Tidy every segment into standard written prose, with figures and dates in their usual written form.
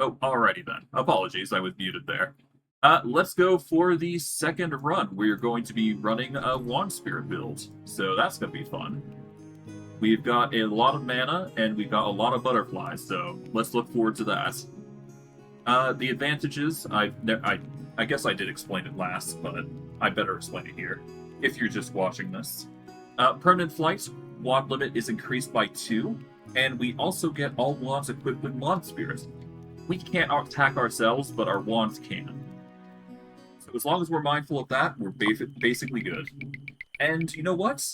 Oh, alrighty then. Apologies, I was muted there. Let's go for the second run. We're going to be running a Wand Spirit build, so that's going to be fun. We've got a lot of mana, and we've got a lot of butterflies, so let's look forward to that. The advantages, I guess I did explain it last, but I better explain it here, if you're just watching this. Permanent Flight, wand limit is increased by 2, and we also get all wands equipped with Wand Spirit. We can't attack ourselves, but our wands can. So as long as we're mindful of that, we're basically good. And you know what?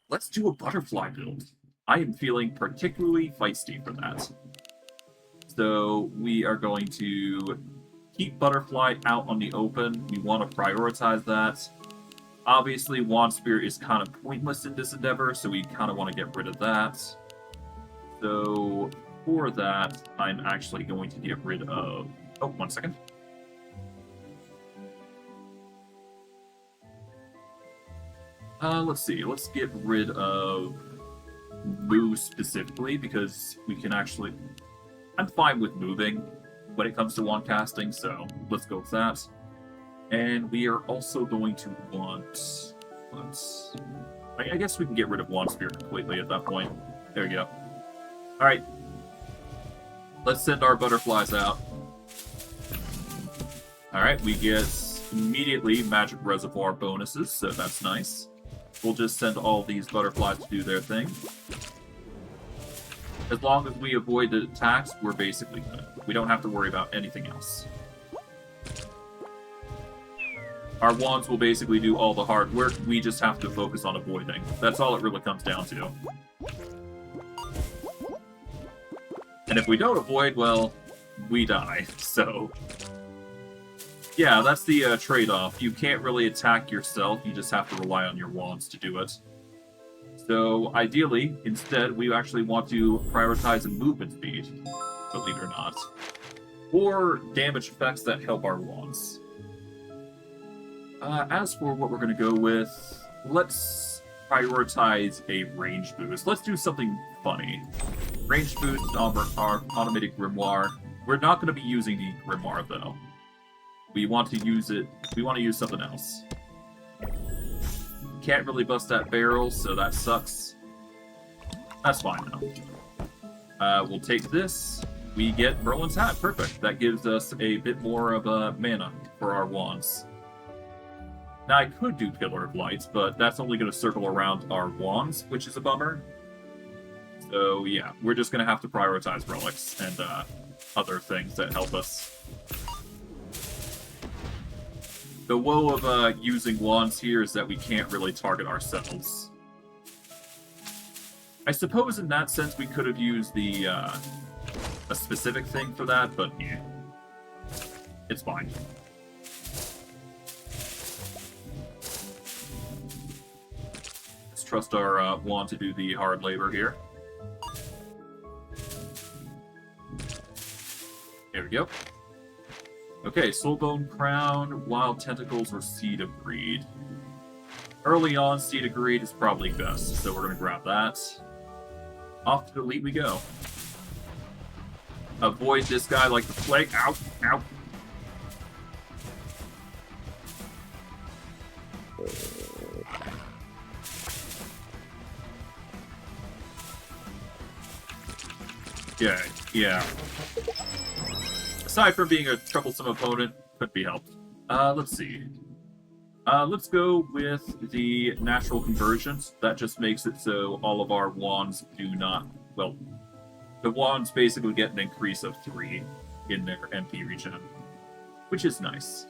Let's do a butterfly build. I am feeling particularly feisty for that. So we are going to keep butterfly out on the open. We want to prioritize that. Obviously, Wand Spirit is kind of pointless in this endeavor, so we kind of want to get rid of that. So for that, I'm actually going to get rid of... Oh, 1 second. Let's see. Let's get rid of move specifically, because we can actually... I'm fine with moving when it comes to wand casting, so let's go with that. And we are also going to want... I guess we can get rid of Wand Spirit completely at that point. There we go. Alright. Let's send our butterflies out. Alright, we get immediately Magic Reservoir bonuses, so that's nice. We'll just send all these butterflies to do their thing. As long as we avoid the attacks, we're basically good. We don't have to worry about anything else. Our wands will basically do all the hard work, we just have to focus on avoiding. That's all it really comes down to. And if we don't avoid, well, we die, so... Yeah, that's the trade-off. You can't really attack yourself, you just have to rely on your wands to do it. So, ideally, instead, we actually want to prioritize a movement speed, believe it or not. Or damage effects that help our wands. As for what we're going to go with, let's prioritize a range boost. Let's do something funny. Range boost on our automated grimoire. We're not going to be using the grimoire, though. We want to use it... We want to use something else. Can't really bust that barrel, so that sucks. That's fine, though. We'll take this. We get Merlin's Hat. Perfect. That gives us a bit more of mana for our wands. Now, I could do Pillar of Light, but that's only going to circle around our wands, which is a bummer. So, yeah, we're just going to have to prioritize relics and other things that help us. The woe of using wands here is that we can't really target ourselves. I suppose in that sense we could have used the a specific thing for that, but yeah, it's fine. Let's trust our wand to do the hard labor here. There we go. Okay, Soulbone Crown, Wild Tentacles, or Seed of Greed. Early on, Seed of Greed is probably best, so we're going to grab that. Off to the lead we go. Avoid this guy like the plague. Ow! Ow! Yeah. Aside from being a troublesome opponent, could be helped. Let's see. Let's go with the natural conversions. That just makes it so all of our wands do not... Well, the wands basically get an increase of 3 in their MP regen, which is nice.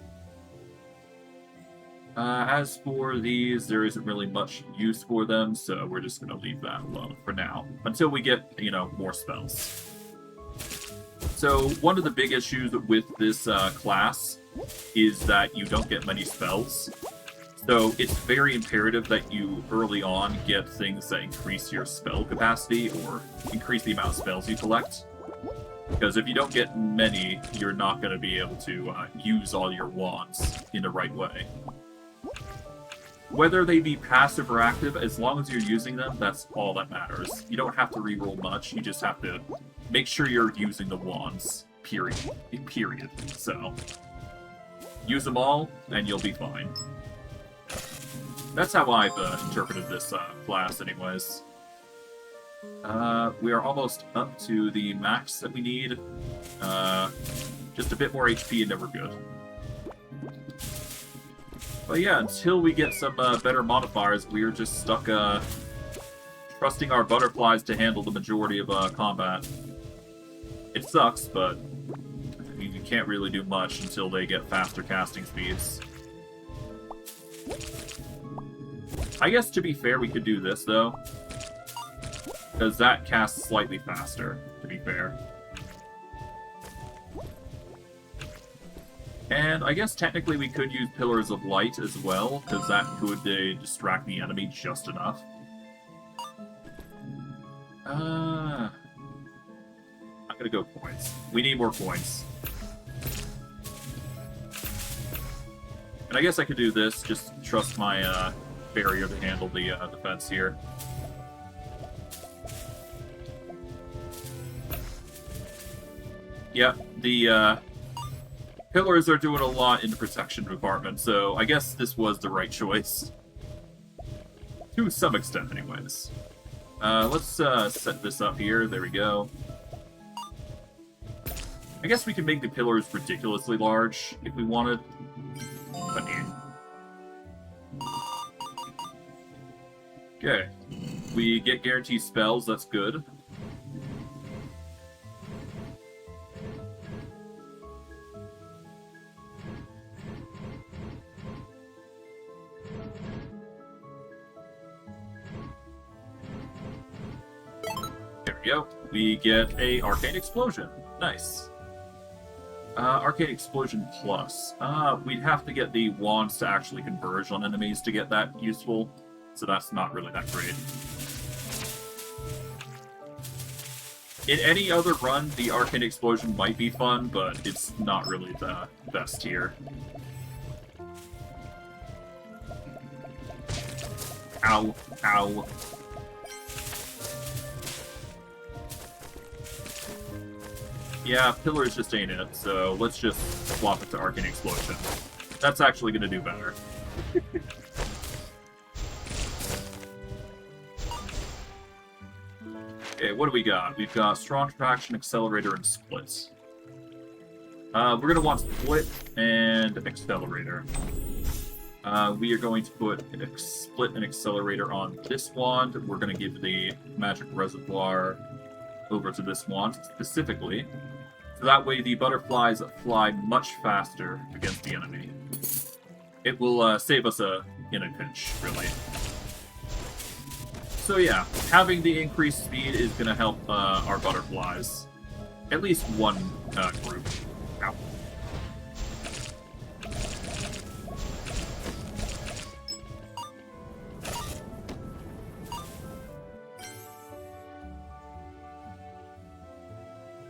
As for these, there isn't really much use for them, so we're just going to leave that alone for now, until we get, more spells. So, one of the big issues with this class is that you don't get many spells. So, it's very imperative that you, early on, get things that increase your spell capacity, or increase the amount of spells you collect. Because if you don't get many, you're not going to be able to use all your wands in the right way. Whether they be passive or active, as long as you're using them, that's all that matters. You don't have to reroll much, you just have to make sure you're using the wands period. Period. So, use them all, and you'll be fine. That's how I've interpreted this class, anyways. We are almost up to the max that we need. Just a bit more HP and then we're good. But yeah, until we get some better modifiers, we are just stuck trusting our butterflies to handle the majority of combat. It sucks, but I mean, you can't really do much until they get faster casting speeds. I guess, to be fair, we could do this, though. Because that casts slightly faster, to be fair. And I guess technically we could use Pillars of Light as well, because that could distract the enemy just enough. I'm gonna go coins. We need more coins. And I guess I could do this, just trust my barrier to handle the defense here. Yeah, the pillars are doing a lot in the protection department, so I guess this was the right choice. To some extent, anyways. Let's set this up here. There we go. I guess we can make the pillars ridiculously large if we wanted. But okay. We get guaranteed spells, that's good. There we go. We get a Arcane Explosion. Nice. Arcane Explosion Plus. We'd have to get the wands to actually converge on enemies to get that useful, so that's not really that great. In any other run, the Arcane Explosion might be fun, but it's not really the best here. Ow. Ow. Yeah, pillars just ain't it, so let's just swap it to Arcane Explosion. That's actually going to do better. Okay, what do we got? We've got Strong Traction, Accelerator, and Split. We're going to want Split and Accelerator. We are going to put Split and Accelerator on this wand. We're going to give the Magic Reservoir over to this wand specifically. So that way the butterflies fly much faster against the enemy. It will save us in a pinch, really. So yeah, having the increased speed is going to help our butterflies. At least one group. Ow.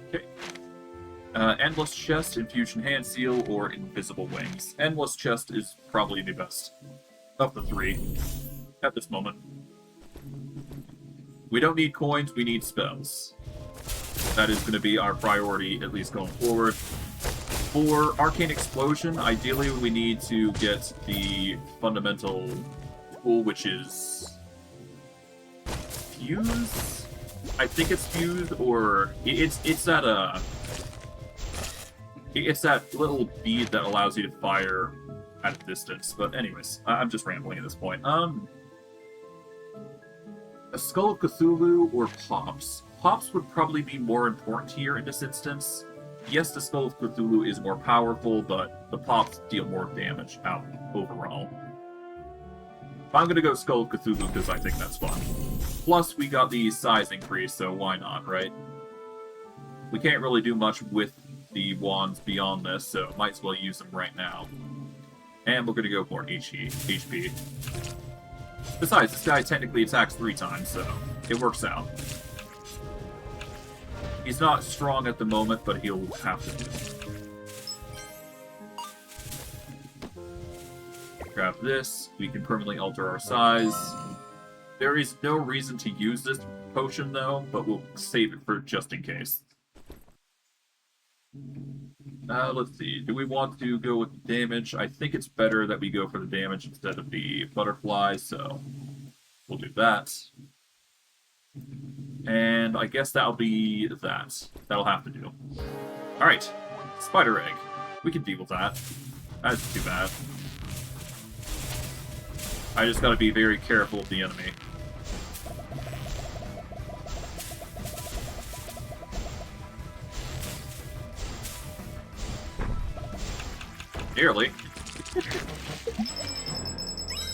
Okay. Endless Chest, Infusion Hand Seal, or Invisible Wings. Endless Chest is probably the best of the three at this moment. We don't need coins, we need spells. That is going to be our priority, at least going forward. For Arcane Explosion, ideally we need to get the fundamental tool, which is Fuse? I think it's Fuse, or it's that it's that little bead that allows you to fire at a distance. But anyways, I'm just rambling at this point. A Skull of Cthulhu or Pops? Pops would probably be more important here in this instance. Yes, the Skull of Cthulhu is more powerful, but the Pops deal more damage out overall. I'm gonna go Skull of Cthulhu because I think that's fun. Plus, we got the size increase, so why not, right? We can't really do much with the wands beyond this, so might as well use them right now. And we're gonna go for HP. Besides, this guy technically attacks 3 times, so it works out. He's not strong at the moment, but he'll have to do. Grab this. We can permanently alter our size. There is no reason to use this potion, though, but we'll save it for just in case. Let's see. Do we want to go with damage? I think it's better that we go for the damage instead of the butterfly, so we'll do that. And I guess that'll be that. That'll have to do. Alright. Spider egg. We can deal with that. That's too bad. I just gotta be very careful of the enemy. Nearly.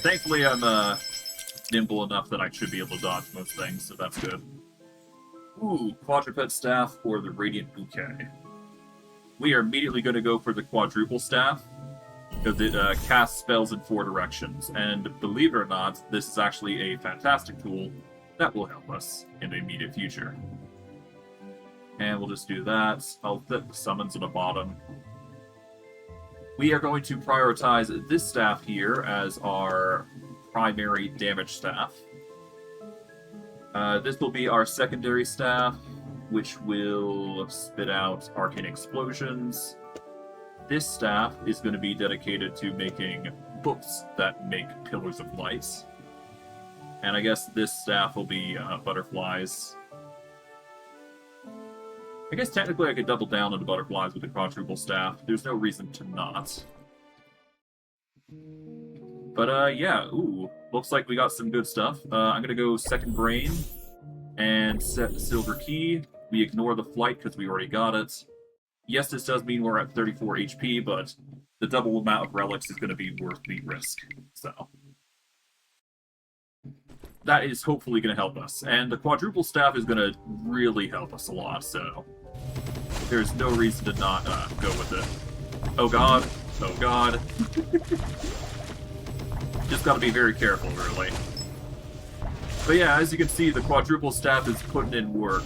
Thankfully, I'm nimble enough that I should be able to dodge most things, so that's good. Ooh, quadruped staff or the radiant bouquet. We are immediately going to go for the quadruple staff, because it casts spells in 4 directions, and believe it or not, this is actually a fantastic tool that will help us in the immediate future. And we'll just do that. I'll set the summons on the bottom. We are going to prioritize this staff here as our primary damage staff. This will be our secondary staff, which will spit out arcane explosions. This staff is going to be dedicated to making books that make pillars of light. And I guess this staff will be butterflies. I guess technically I could double down on the butterflies with the quadruple staff. There's no reason to not. But yeah, ooh, looks like we got some good stuff. I'm gonna go second brain and set the silver key. We ignore the flight because we already got it. Yes, this does mean we're at 34 HP, but the double amount of relics is going to be worth the risk. So that is hopefully going to help us. And the quadruple staff is going to really help us a lot, so there's no reason to not go with it. Oh god. Oh god. Just got to be very careful, really. But yeah, as you can see, the quadruple staff is putting in work.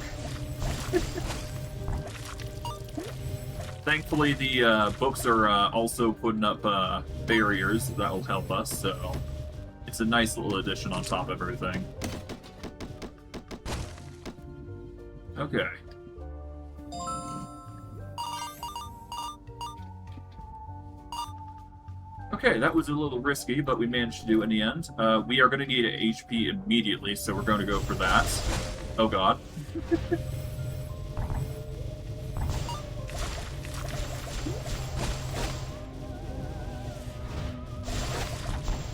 Thankfully, the books are also putting up barriers that will help us, so it's a nice little addition on top of everything. Okay. Okay, that was a little risky, but we managed to do it in the end. We are going to need an HP immediately, so we're going to go for that. Oh god.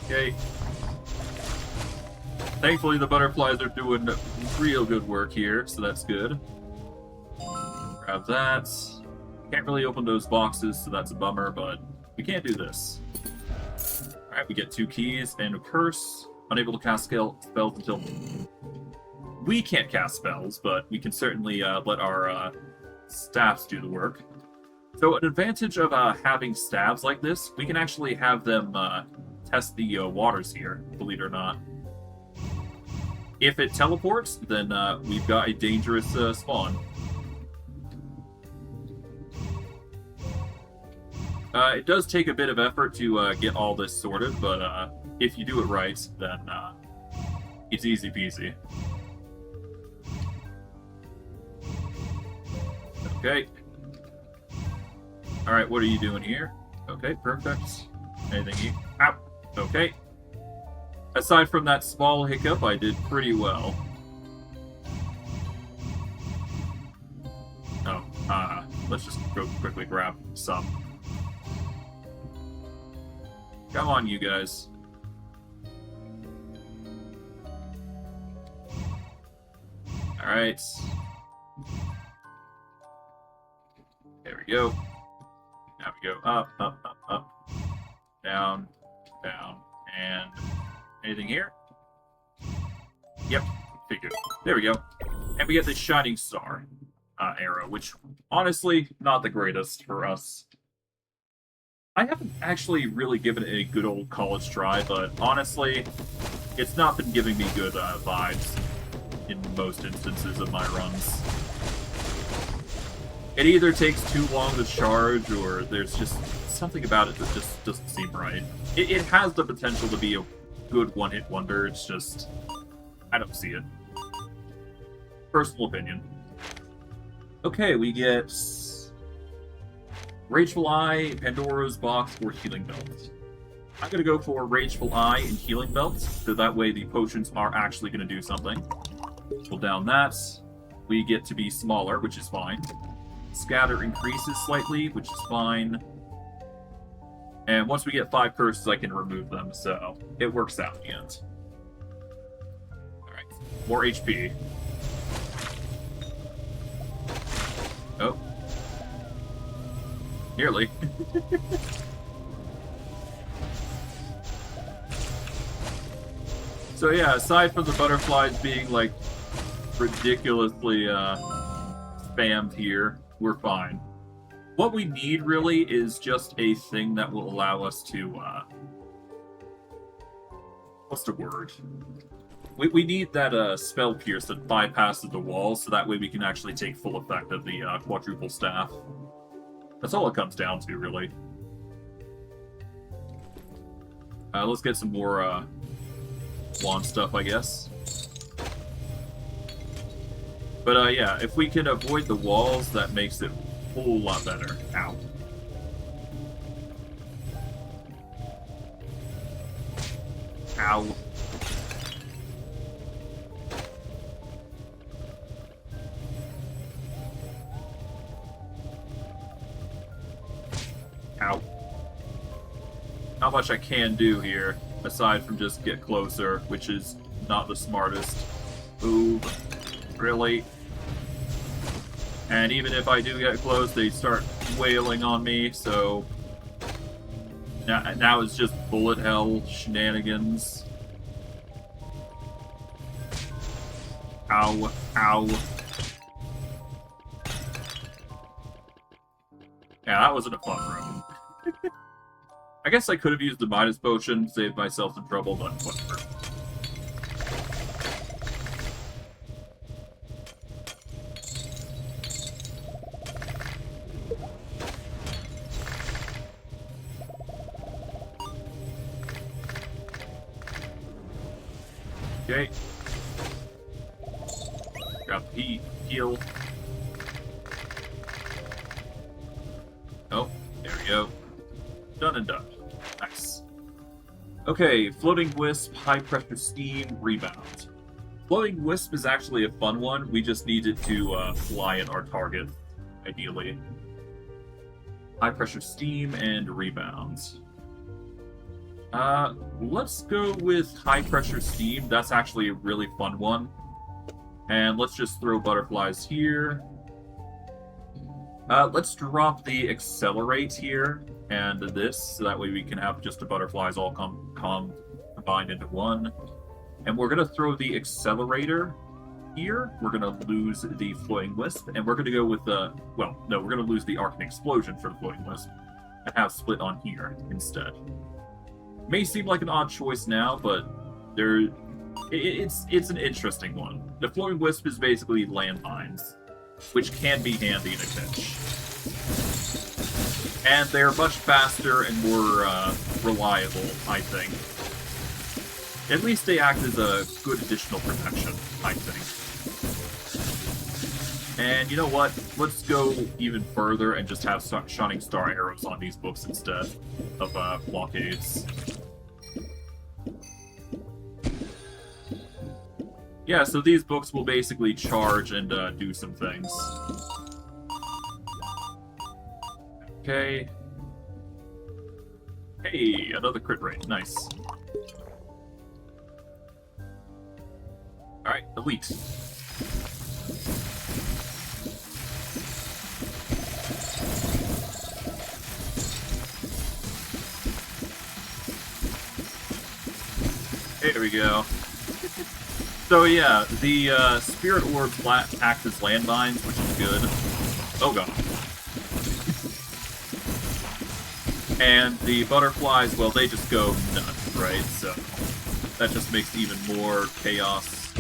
Okay. Thankfully, the butterflies are doing real good work here, so that's good. Grab that. Can't really open those boxes, so that's a bummer, but we can't do this. Alright, we get 2 keys and a curse. Unable to cast spells until... We can't cast spells, but we can certainly let our staffs do the work. So an advantage of having staves like this, we can actually have them test the waters here, believe it or not. If it teleports, then we've got a dangerous spawn. It does take a bit of effort to get all this sorted, but if you do it right, then it's easy peasy. Okay. Alright, what are you doing here? Okay, perfect. Anything here? Ow! Okay. Aside from that small hiccup, I did pretty well. Oh, let's just go quickly grab some. Come on, you guys. Alright. There we go. Now we go up, up, up, up. Down, down, and anything here? Yep, figured. There we go. And we get the Shining Star arrow, which, honestly, not the greatest for us. I haven't actually really given it a good old college try, but honestly, it's not been giving me good vibes in most instances of my runs. It either takes too long to charge, or there's just something about it that just doesn't seem right. It has the potential to be a good one-hit wonder, it's just... I don't see it. Personal opinion. Okay, we get Rageful Eye, Pandora's Box, or Healing Belt. I'm going to go for Rageful Eye and Healing Belt, so that way the potions are actually going to do something. Pull down that. We get to be smaller, which is fine. Scatter increases slightly, which is fine. And once we get 5 curses, I can remove them, so it works out in the end. Alright, more HP. Oh. Nearly. So yeah, aside from the butterflies being, like, ridiculously, spammed here, we're fine. What we need, really, is just a thing that will allow us to, what's the word? We need that, spell pierce that bypasses the walls, so that way we can actually take full effect of the, quadruple staff. That's all it comes down to, really. Let's get some more, wand stuff, I guess. But, yeah, if we can avoid the walls, that makes it a whole lot better. Ow. Ow. Ow. Not much I can do here, aside from just get closer, which is not the smartest move. Really? And even if I do get close, they start wailing on me, so... Now it's just bullet hell shenanigans. Ow. Ow. Yeah, that wasn't a fun room. I guess I could have used the Midas Potion, saved myself some trouble, but whatever. Okay. Grab the heal. Oh, there we go. Done and done. Nice. Okay, Floating Wisp, High Pressure Steam, Rebound. Floating Wisp is actually a fun one. We just need it to fly at our target, ideally. High Pressure Steam and Rebound. Let's go with High Pressure Steam. That's actually a really fun one. And let's just throw butterflies here. Let's drop the Accelerate here and this, so that way we can have just the butterflies all combined into one. And we're going to throw the Accelerator here. We're going to lose the Floating Wisp, and we're going to go with the... Well, no, we're going to lose the Arcane Explosion for the Floating Wisp, and have Split on here instead. May seem like an odd choice now, but it's an interesting one. The Floating Wisp is basically landmines, which can be handy in a pinch. And they're much faster and more reliable, I think. At least they act as a good additional protection, I think. And you know what? Let's go even further and just have Shining Star Arrows on these books instead of blockades. Yeah, so these books will basically charge and do some things. Okay. Hey, another crit rate. Nice. Alright, Elite. There we go. So yeah, the Spirit Orbs act as landmines, which is good. Oh god. And the butterflies, well, they just go nuts, right? So that just makes even more chaos.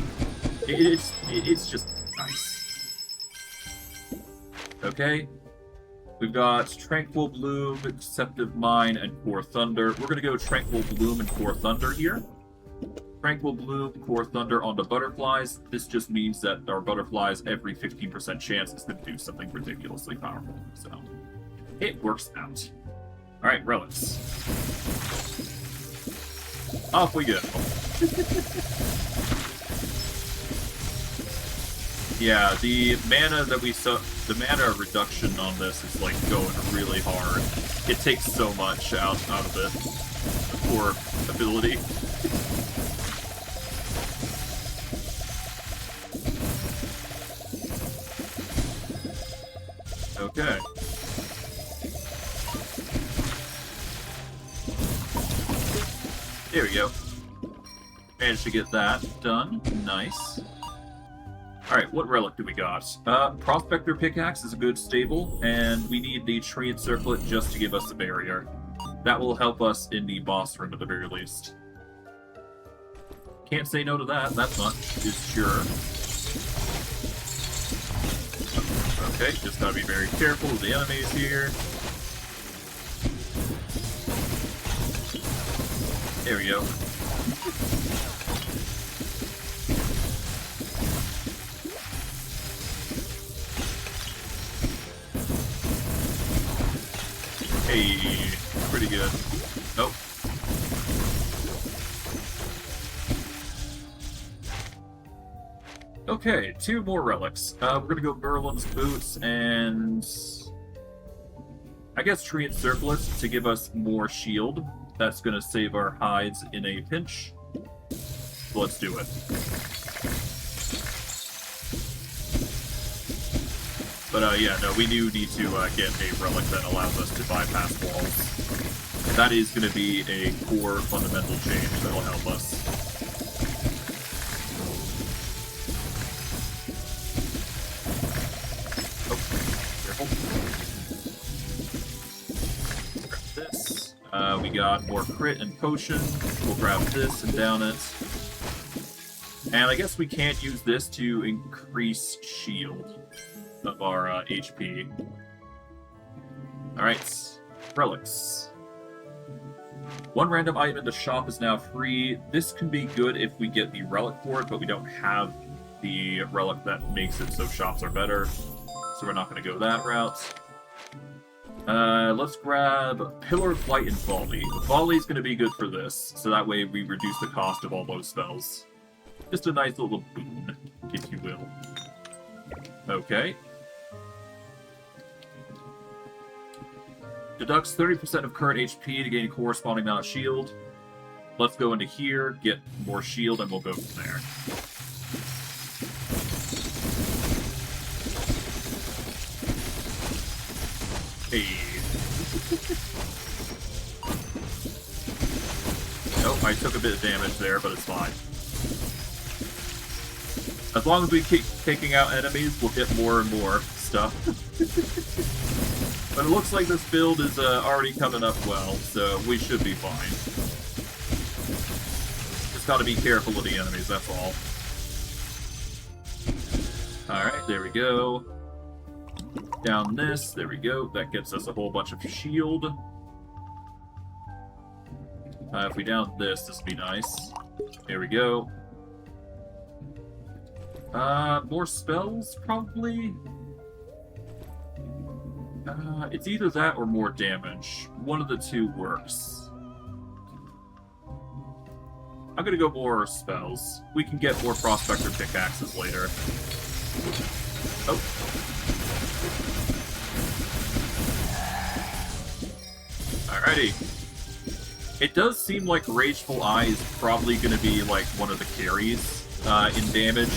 It's just nice. Okay. We've got Tranquil Bloom, Deceptive Mine, and Core Thunder. We're gonna go Tranquil Bloom and Core Thunder here. Tranquil Bloom, Core Thunder on the butterflies. This just means that our butterflies, every 15% chance, is going to do something ridiculously powerful. So, It works out. Alright, relics. Off we go. Yeah, the mana that we the mana reduction on this is like going really hard. It takes so much out of the core ability. Okay. There we go. Managed to get that done. Nice. Alright, what relic do we got? Prospector Pickaxe is a good stable, and we need the Tree and Circlet just to give us a barrier. That will help us in the boss room at the very least. Can't say no to that, that much is sure. Okay, just gotta be very careful with the enemies here. There we go. Hey, pretty good. Nope. Okay, 2 more relics. We're gonna go Merlin's Boots and I guess Tree and Circlet to give us more shield. That's gonna save our hides in a pinch. So let's do it. But yeah, no, we do need to get a relic that allows us to bypass walls. That is going to be a core fundamental change that will help us. Oh, careful. Grab this. We got more crit and potion. We'll grab this and down it. And I guess we can't use this to increase shield of our HP. Alright, relics. 1 random item in the shop is now free. This can be good if we get the relic for it, but we don't have the relic that makes it so shops are better. So we're not going to go that route. Let's grab Pillar of Light and Volley. Volley is going to be good for this, so that way we reduce the cost of all those spells. Just a nice little boon, if you will. Okay. Deducts 30% of current HP to gain a corresponding amount of shield. Let's go into here, get more shield, and we'll go from there. Hey. Nope, I took a bit of damage there, but it's fine. As long as we keep taking out enemies, we'll get more and more stuff. But it looks like this build is already coming up well, so we should be fine. Just gotta be careful with the enemies, that's all. Alright, there we go. Down this, there we go. That gets us a whole bunch of shield. If we down this would be nice. There we go. More spells, probably? It's either that or more damage. One of the two works. I'm gonna go more spells. We can get more Prospector Pickaxes later. Oh. Alrighty. It does seem like Rageful Eye is probably gonna be like one of the carries in damage,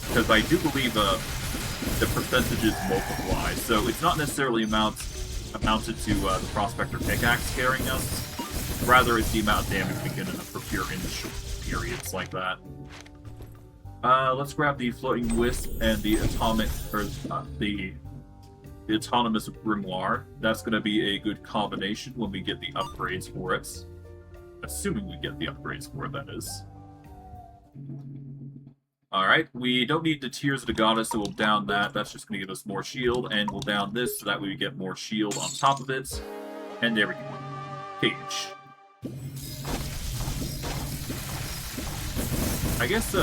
because I do believe the percentages multiply, so it's not necessarily amounted to the Prospector Pickaxe carrying us. Rather, it's the amount of damage we can procure in short periods like that. Let's grab the Floating Wisp and the Atomic, or the Autonomous Grimoire. That's going to be a good combination when we get the upgrades for it. Assuming we get the upgrades for it, that is. Alright, we don't need the Tears of the Goddess, so we'll down that. That's just going to give us more shield, and we'll down this so that way we get more shield on top of it. And there we go. Cage. I guess,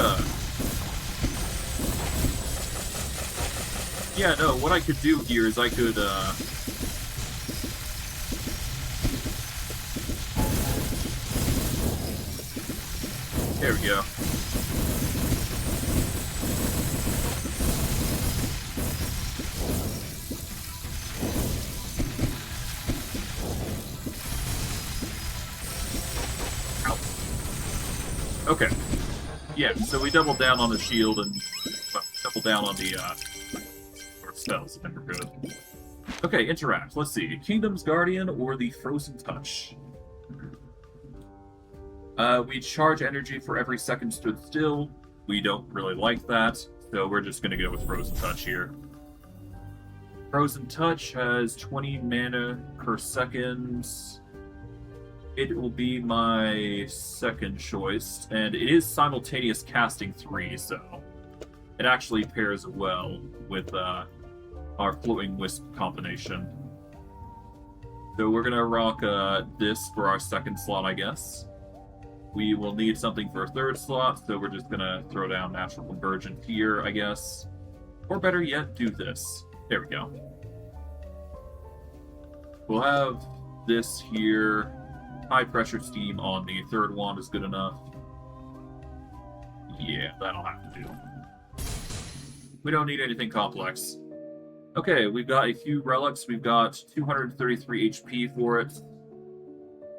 yeah, no, what I could do here is I could, There we go. Ow. Okay. Yeah, so we doubled down on the shield and well, doubled down on the spells, and we're good. Okay, interact. Let's see. Kingdom's Guardian or the Frozen Touch? We charge energy for every second stood still. We don't really like that, so we're just going to go with Frozen Touch here. Frozen Touch has 20 mana per second. It will be my second choice, and it is simultaneous casting 3, so it actually pairs well with our Floating Wisp combination. So we're going to rock this for our second slot, I guess. We will need something for a third slot, so we're just going to throw down Natural Convergence here, I guess. Or better yet, do this. There we go. We'll have this here. High Pressure Steam on the third wand is good enough. Yeah, that'll have to do. We don't need anything complex. Okay, we've got a few relics. We've got 233 HP for it.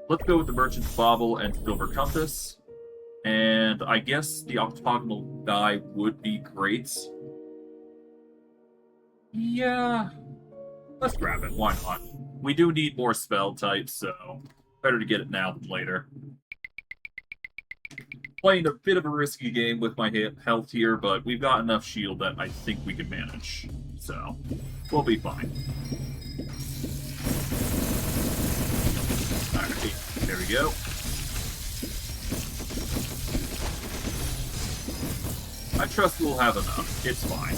Let's go with the Merchant's Bauble and Silver Compass. And I guess the octagonal die would be great. Yeah. Let's grab it. Why not? We do need more spell types, so better to get it now than later. Playing a bit of a risky game with my health here, but we've got enough shield that I think we can manage. So, we'll be fine. Alright, there we go. I trust we'll have enough. It's fine.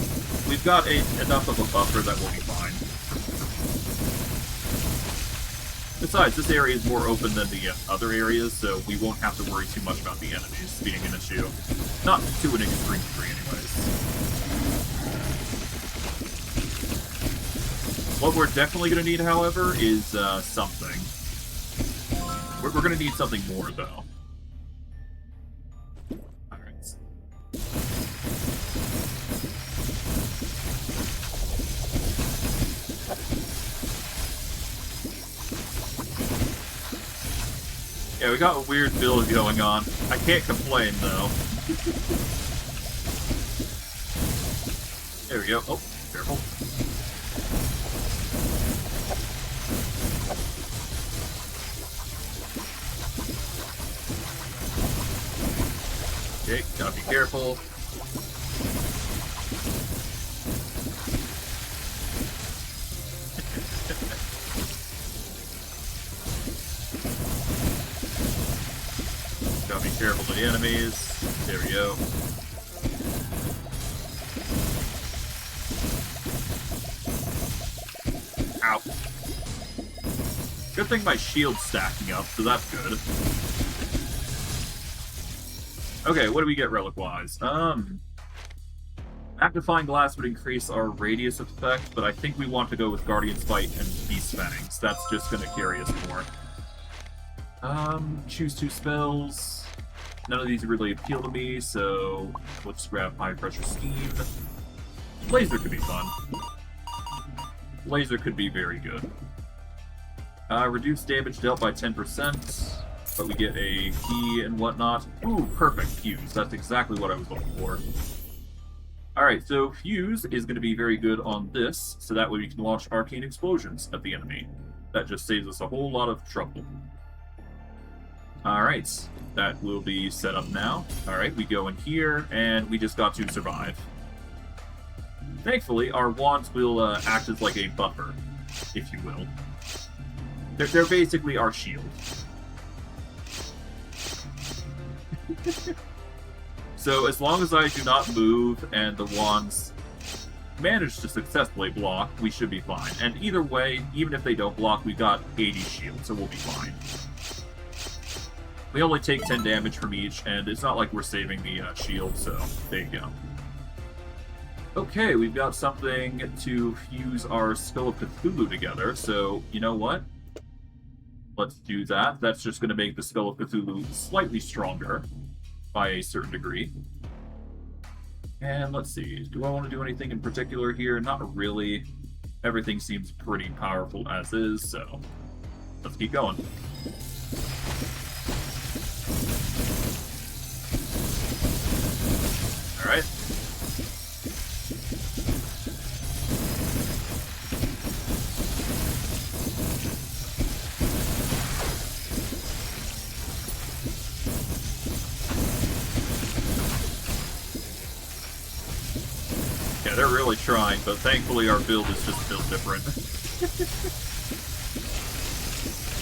We've got enough of a buffer that we'll be fine. Besides, this area is more open than the other areas, so we won't have to worry too much about the enemies being an issue. Not to an extreme degree, anyways. What we're definitely going to need, however, is something. We're going to need something more, though. Alright. Yeah, we got a weird build going on. I can't complain, though. There we go. Oh, careful. Okay, gotta be careful. Gotta be careful of the enemies. There we go. Ow. Good thing my shield's stacking up, so that's good. Okay, what do we get relic-wise? Magnifying Glass would increase our radius effect, but I think we want to go with Guardian's Bite and Beast Fangs. That's just going to carry us more. Choose 2 spells. None of these really appeal to me, so let's grab High Pressure Steam. Laser could be fun. Laser could be very good. Reduce damage dealt by 10%, but we get a key and whatnot. Ooh, perfect. Fuse. That's exactly what I was looking for. Alright, so Fuse is going to be very good on this, so that way we can launch Arcane Explosions at the enemy. That just saves us a whole lot of trouble. Alright, that will be set up now. Alright, we go in here, and we just got to survive. Thankfully, our wands will act as like a buffer, if you will. They're basically our shield. So as long as I do not move and the wands manage to successfully block, we should be fine. And either way, even if they don't block, we got 80 shield, so we'll be fine. We only take 10 damage from each, and it's not like we're saving the shield, so there you go. Okay, we've got something to fuse our Skull of Cthulhu together, so you know what? Let's do that. That's just going to make the Skull of Cthulhu slightly stronger. by a certain degree. And let's see, do I want to do anything in particular here? Not really. Everything seems pretty powerful as is, so let's keep going. Alright. Yeah, they're really trying, but thankfully our build is just built different.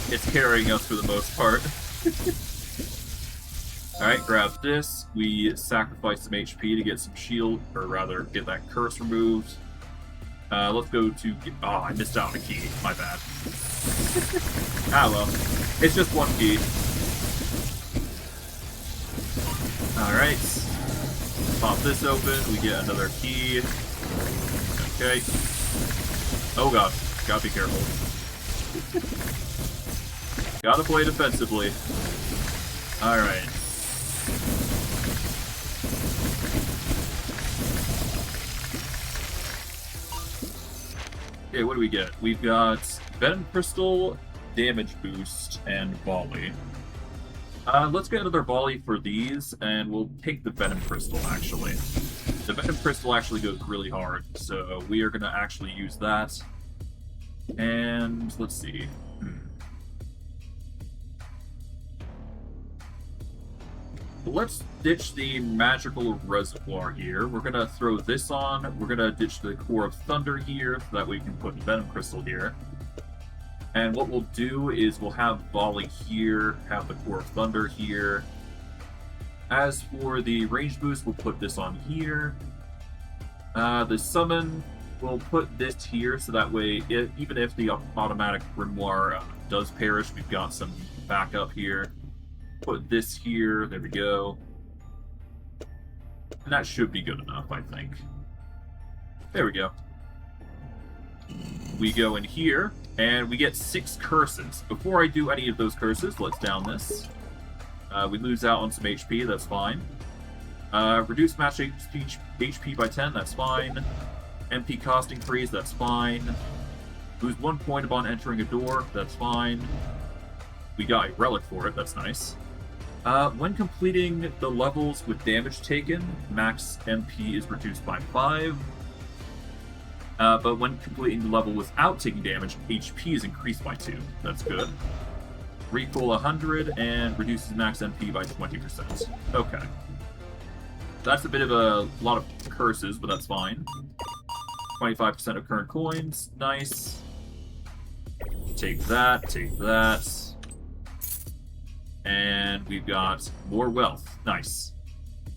It's carrying us for the most part. Alright, grab this. We sacrifice some HP to get some shield, or rather, get that curse removed. Let's go to... Oh, I missed out on a key. My bad. Ah, well. It's just one key. Alright. Pop this open. We get another key. Okay. Oh god. Gotta be careful. Gotta play defensively. Alright. Okay, what do we get? We've got Venom Crystal, Damage Boost, and Volley. Let's get another Volley for these, and we'll take the Venom Crystal, actually. The Venom Crystal actually goes really hard, so we are going to actually use that. And let's see. Let's ditch the magical reservoir here. We're gonna throw this on. We're gonna ditch the core of thunder here so that we can put Venom Crystal here. And what we'll do is we'll have Volley here, have the core of thunder here. As for the range boost, we'll put this on here. The summon, we'll put this here so that way, even if the automatic grimoire does perish, we've got some backup here. Put this here, there we go. And that should be good enough, I think. There we go. We go in here, and we get 6 curses. Before I do any of those curses, let's down this. We lose out on some HP, that's fine. Reduce match HP by 10, that's fine. MP cost increase, that's fine. Lose 1 point upon entering a door, that's fine. We got a relic for it, that's nice. When completing the levels with damage taken, max MP is reduced by 5. But when completing the level without taking damage, HP is increased by 2. That's good. Recoil 100 and reduces max MP by 20%. Okay. That's a bit of a lot of curses, but that's fine. 25% of current coins. Nice. Take that, take that. And we've got more wealth. Nice.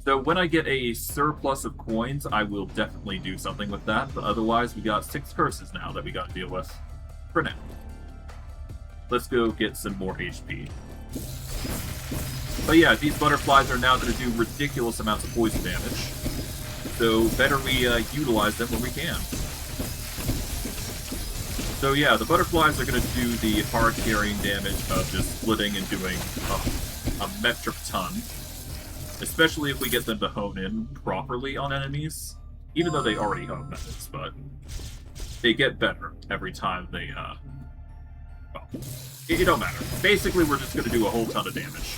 So when I get a surplus of coins, I will definitely do something with that. But otherwise, we got 6 curses now that we got to deal with. For now. Let's go get some more HP. But yeah, these butterflies are now going to do ridiculous amounts of poison damage. So better we utilize them when we can. So yeah, the butterflies are going to do the hard carrying damage of just splitting and doing a metric ton. Especially if we get them to hone in properly on enemies. Even though they already hone methods, but they get better every time they, well, it don't matter. Basically, we're just going to do a whole ton of damage.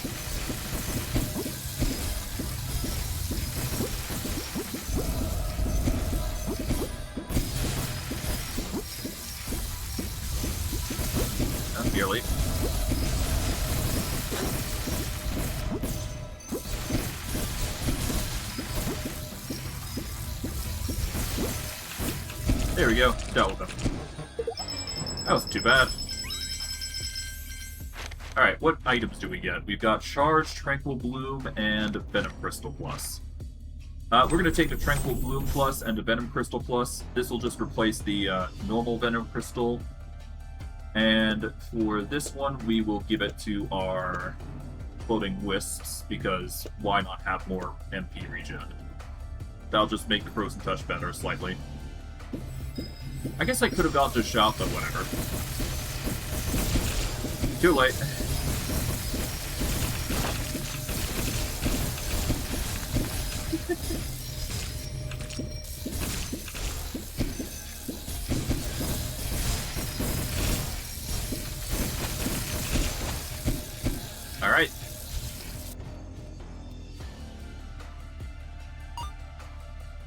Nearly. There we go. Dealt with him. That wasn't too bad. Alright, what items do we get? We've got Charge, Tranquil Bloom, and Venom Crystal Plus. We're going to take the Tranquil Bloom Plus and the Venom Crystal Plus. This will just replace the normal Venom Crystal. And for this one, we will give it to our Floating Wisps, because why not have more MP regen? That'll just make the Frozen Touch better, slightly. I guess I could have gone to Shop, but whatever. Too late.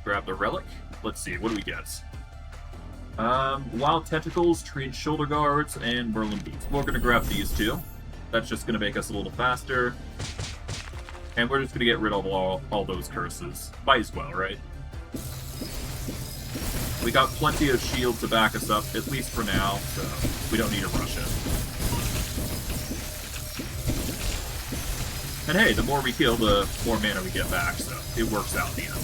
Grab the relic. Let's see, what do we get? Wild Tentacles, Trained Shoulder Guards, and Merlin Boots. We're gonna grab these two. That's just gonna make us a little faster. And we're just gonna get rid of all those curses. Might as well, right? We got plenty of shield to back us up, at least for now, so we don't need to rush it. And hey, the more we kill, the more mana we get back, so it works out in the end.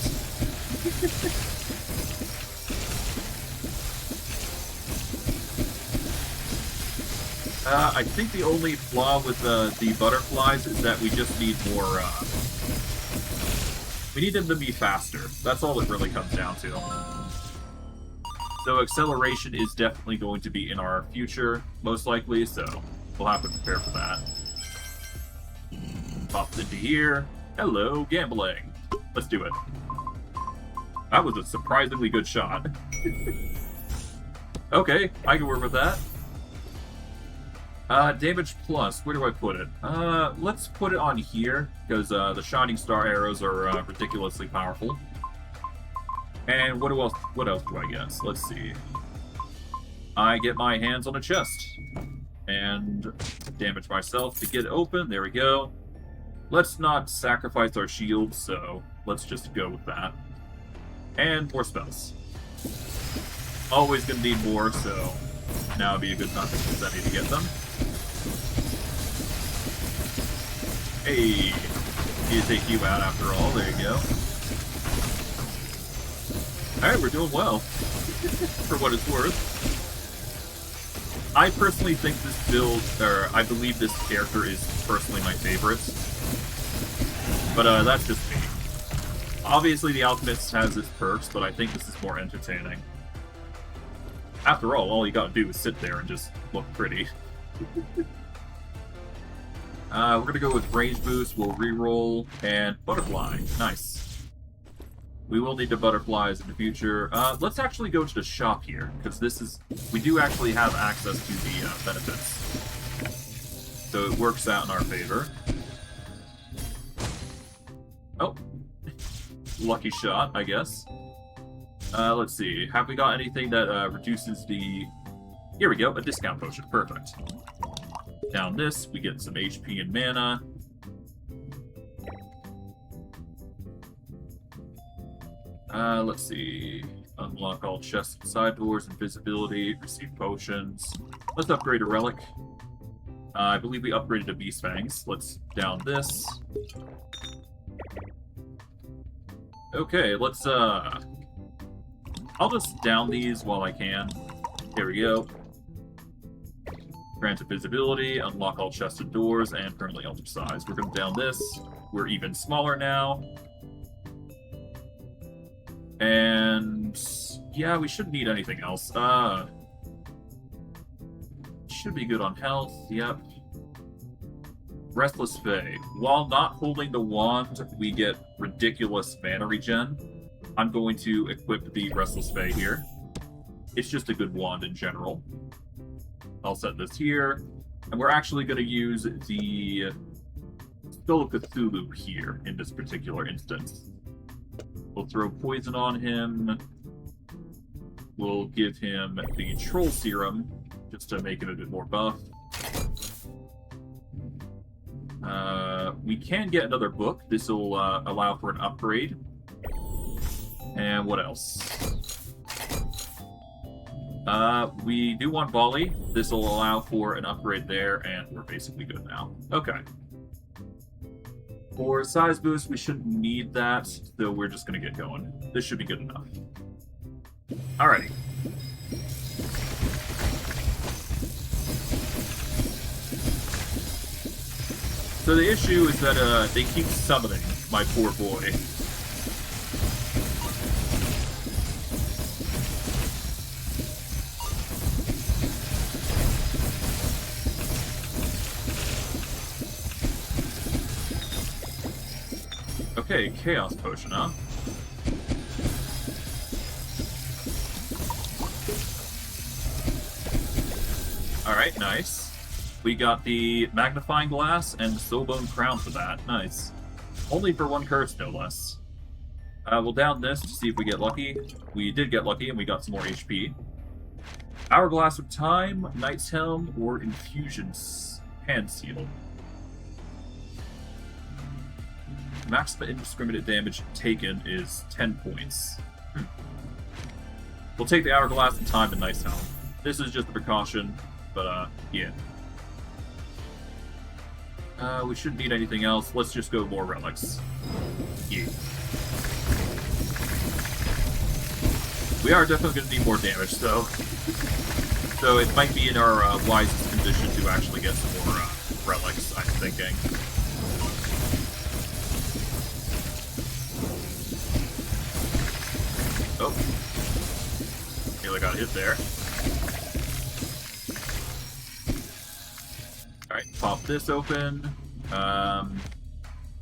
I think the only flaw with the butterflies is that we just need more, we need them to be faster. That's all it really comes down to. So acceleration is definitely going to be in our future, most likely, so we'll have to prepare for that. Pops into here. Hello, gambling. Let's do it. That was a surprisingly good shot. Okay, I can work with that. Damage plus, where do I put it? Let's put it on here, because the Shining Star arrows are ridiculously powerful. And what else do I guess? Let's see. I get my hands on a chest. And damage myself to get it open. There we go. Let's not sacrifice our shield, so let's just go with that. And more spells. Always gonna need more, so now would be a good time because I need to get them. Hey, need to take you out after all. There you go. Alright, we're doing well. For what it's worth. I personally think this build, or I believe this character is personally my favorite. But that's just me. Obviously the Alchemist has its perks, but I think this is more entertaining. After all you gotta do is sit there and just look pretty. We're gonna go with range boost, we'll reroll, and butterfly. Nice. We will need the butterflies in the future. Let's actually go to the shop here, because we do actually have access to the benefits. So it works out in our favor. Oh. Lucky shot, I guess. Let's see. Have we got anything that reduces the... Here we go, a discount potion. Perfect. Down this, we get some HP and mana. Let's see. Unlock all chests and side doors, invisibility, receive potions. Let's upgrade a relic. I believe we upgraded to Beast Fangs. Let's down this. Okay, let's, I'll just down these while I can. Here we go. Grant invisibility, unlock all chests and doors, and permanently alter size. We're going to down this. We're even smaller now. And yeah, we shouldn't need anything else. Should be good on health, yep. Restless Fae. While not holding the wand, we get ridiculous mana regen. I'm going to equip the Restless Fae here. It's just a good wand in general. I'll set this here. And we're actually going to use the Skull of Cthulhu here in this particular instance. We'll throw poison on him. We'll give him the Troll Serum, just to make him a bit more buff. We can get another book. This will allow for an upgrade. And what else? We do want volley. This will allow for an upgrade there, and we're basically good now. Okay. For size boost, we shouldn't need that, so we're just going to get going. This should be good enough. Alrighty. So the issue is that they keep summoning my poor boy. Okay, Chaos Potion, huh? Alright, nice. We got the Magnifying Glass and the Soulbone Crown for that. Nice. Only for one curse, no less. We'll down this to see if we get lucky. We did get lucky, and we got some more HP. Hourglass of Time, Knight's Helm, or Infusion Hand Seal. Maximum indiscriminate damage taken is 10 points. We'll take the Hourglass of Time and Knight's Helm. This is just a precaution, but yeah. We shouldn't need anything else. Let's just go more relics. Yeah. We are definitely going to need more damage, though. So it might be in our wisest condition to actually get some more relics, I'm thinking. Oh. Nearly got hit there. Alright, pop this open.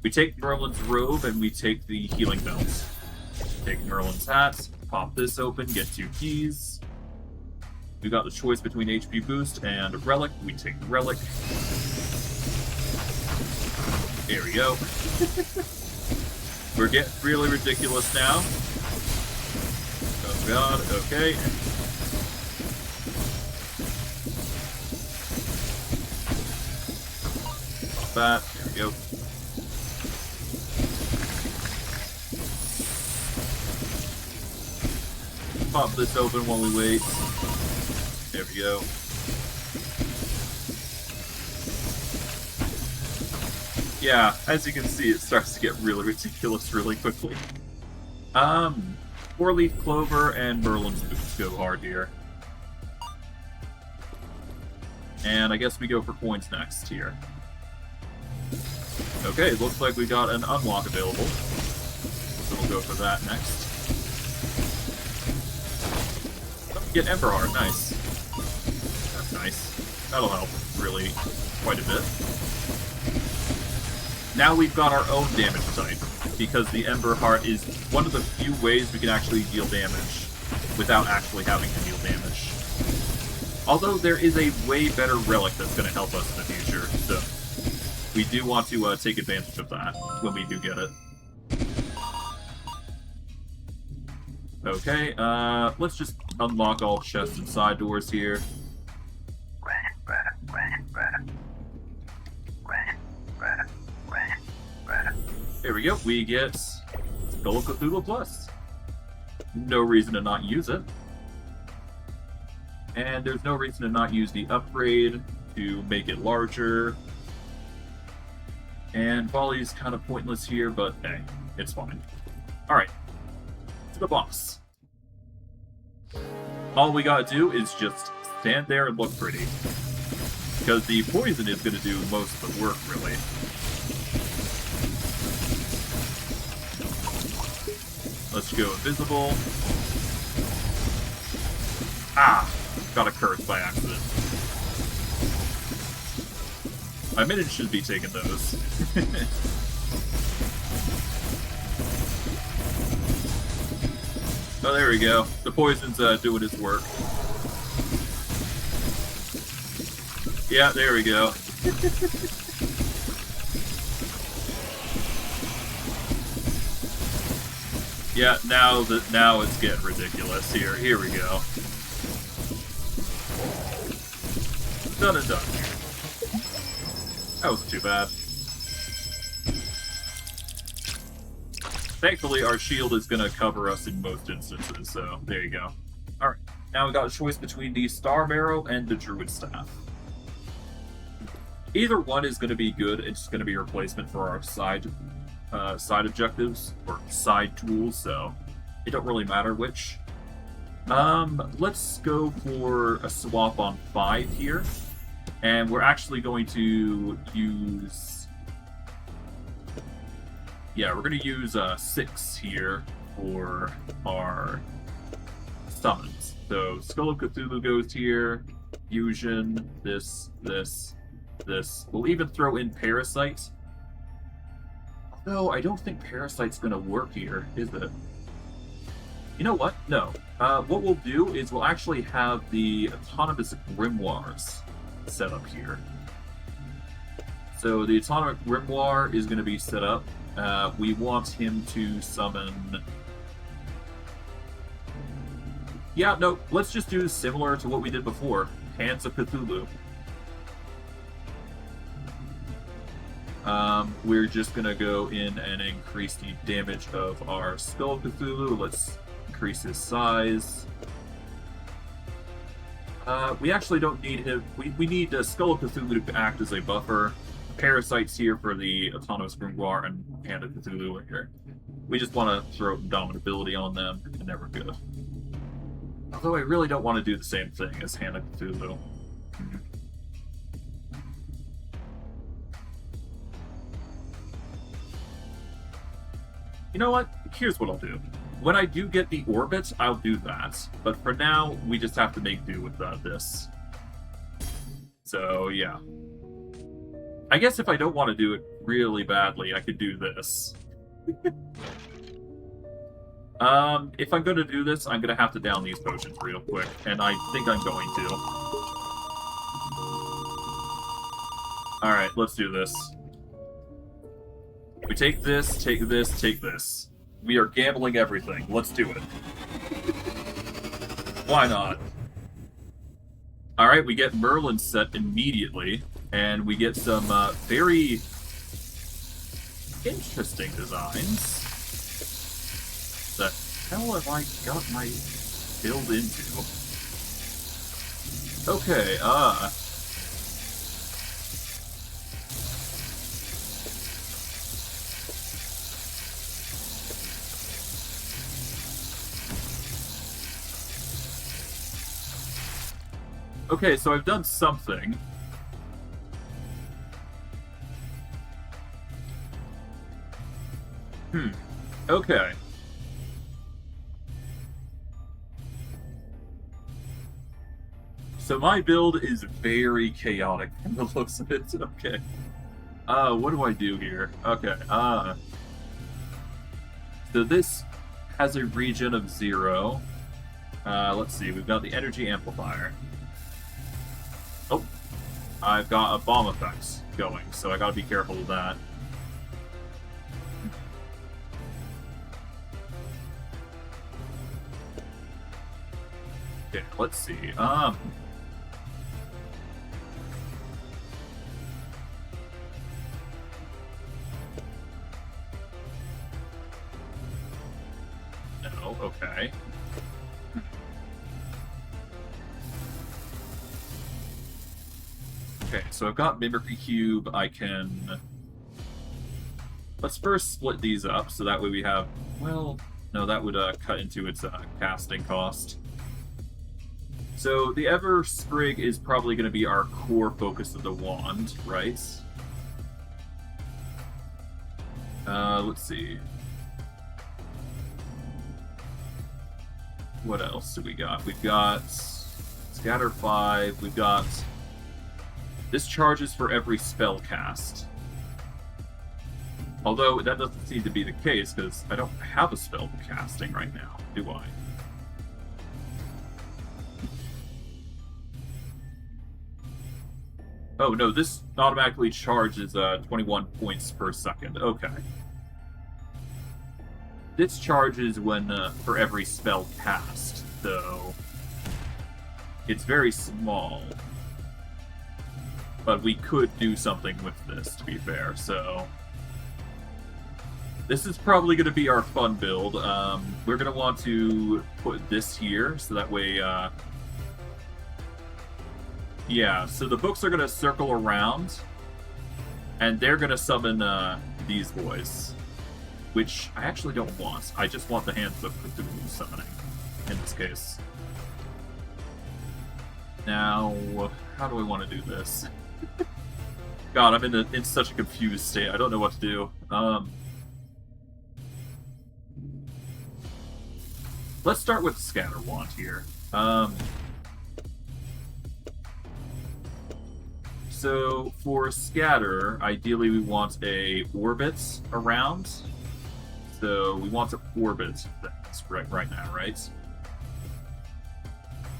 We take Merlin's robe and we take the healing belt. Take Merlin's hat, pop this open, get 2 keys. We got the choice between HP boost and relic. We take the relic. There we go. We're getting really ridiculous now. Oh god, okay. Pop that, there we go. Pop this open while we wait. There we go. Yeah, as you can see, it starts to get really ridiculous really quickly. 4-leaf clover and Merlin's boots go hard here. And I guess we go for coins next here. Okay, looks like we got an unlock available. So we'll go for that next. Get Ember Heart, nice. That's nice. That'll help, really, quite a bit. Now we've got our own damage type, because the Ember Heart is one of the few ways we can actually deal damage without actually having to deal damage. Although there is a way better relic that's going to help us in the future, so we do want to take advantage of that when we do get it. Okay, let's just unlock all chests and side doors here. There we go, we get Skull of Cthulhu Plus. No reason to not use it. And there's no reason to not use the upgrade to make it larger. And volley's kind of pointless here, but hey, it's fine. Alright, to the boss. All we gotta do is just stand there and look pretty. Because the poison is gonna do most of the work, really. Let's go invisible. Ah! Got a curse by accident. My minions should be taking those. Oh, there we go. The poison's doing its work. Yeah, there we go. Yeah, now it's getting ridiculous. Here we go. Done and done. That wasn't too bad. Thankfully, our shield is going to cover us in most instances, so there you go. Alright, now we got a choice between the Star Barrow and the Druid Staff. Either one is going to be good, it's going to be a replacement for our side objectives, or side tools, so it don't really matter which. Let's go for a swap on 5 here, and we're actually going to use... Yeah, we're going to use 6 here for our summons. So, Skull of Cthulhu goes here, Fusion, this. We'll even throw in Parasite. Although, I don't think Parasite's going to work here, is it? You know what? No. What we'll do is we'll actually have the Autonomous Grimoires set up here. So, the Autonomous Grimoire is going to be set up We want him to summon... Yeah, no, let's just do similar to what we did before. Hands of Cthulhu. We're just gonna go in and increase the damage of our Skull of Cthulhu. Let's increase his size. We actually don't need him. We need Skull of Cthulhu to act as a buffer. Parasites here for the Autonomous Grimoire and Hand of Cthulhu here. We just want to throw Indomitability on them, and then we're good. Although I really don't want to do the same thing as Hand of Cthulhu. You know what? Here's what I'll do. When I do get the orbit, I'll do that. But for now, we just have to make do with this. So, yeah. I guess if I don't want to do it really badly, I could do this. If I'm going to do this, I'm going to have to down these potions real quick. And I think I'm going to. Alright, let's do this. We take this, take this, take this. We are gambling everything. Let's do it. Why not? Alright, we get Merlin set immediately. And we get some very interesting designs. The hell have I got my build into? Okay, Okay, so I've done something. Okay. So my build is very chaotic from the looks of it. Okay. What do I do here? Okay, so this has a regen of 0. Let's see, we've got the energy amplifier. Oh, I've got a bomb effect going, so I gotta be careful with that. Okay, let's see. No, okay. Okay, so I've got Mimicry Cube. I can... Let's first split these up, so that way we have... Well, no, that would cut into its casting cost. So the Ever Sprig is probably going to be our core focus of the wand, right? Let's see. What else do we got? We've got Scatter 5. We've got... This charges for every spell cast. Although that doesn't seem to be the case, because I don't have a spell casting right now, do I? Oh, no, this automatically charges 21 points per second. Okay. This charges when for every spell cast, though. It's very small. But we could do something with this, to be fair, so... This is probably going to be our fun build. We're going to want to put this here, so that way... Yeah, so the books are going to circle around, and they're going to summon these boys. Which I actually don't want. I just want the Hands of Cthulhu summoning, in this case. Now, how do I want to do this? God, I'm in such a confused state. I don't know what to do. Let's start with the Scatter Wand here. So for Scatter, ideally we want a orbit around. So we want to orbit things right now, right?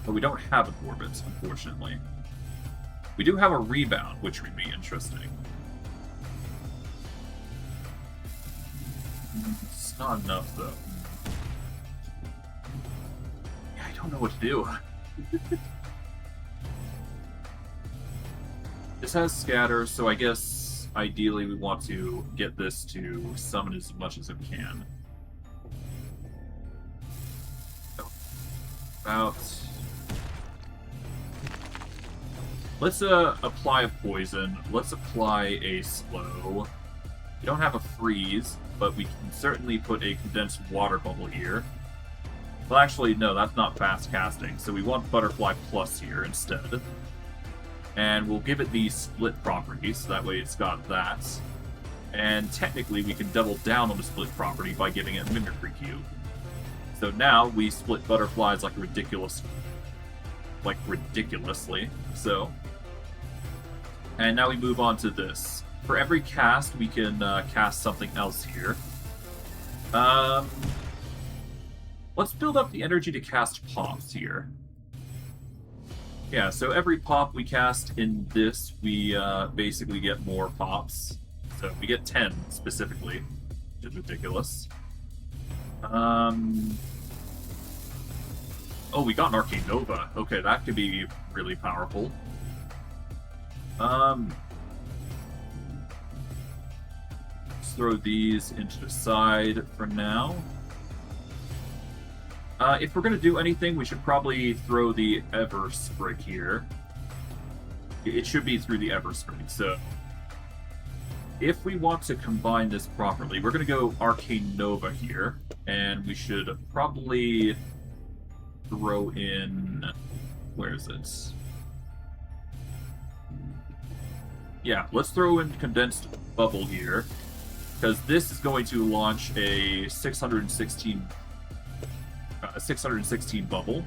But we don't have an orbit, unfortunately. We do have a rebound, which would be interesting. It's not enough, though. Yeah, I don't know what to do. This has scatter, so I guess ideally we want to get this to summon as much as it can. About... Let's apply a poison. Let's apply a slow. We don't have a freeze, but we can certainly put a condensed water bubble here. Well, actually, no, that's not fast casting, so we want Butterfly Plus here instead. And we'll give it the split property, so that way it's got that. And technically, we can double down on the split property by giving it Mimicry Cube. So now we split butterflies like ridiculously. So, and now we move on to this. For every cast, we can cast something else here. Let's build up the energy to cast pops here. Yeah, so every pop we cast in this, we basically get more pops. So we get 10 specifically, which is ridiculous. Oh, we got an Arcane Nova. Okay, that could be really powerful. Let's throw these into the side for now. If we're going to do anything, we should probably throw the Eversprig here. It should be through the Eversprig, so... If we want to combine this properly, we're going to go Arcane Nova here, and we should probably throw in... Where is it? Yeah, let's throw in Condensed Bubble here, because this is going to launch a 616 bubble.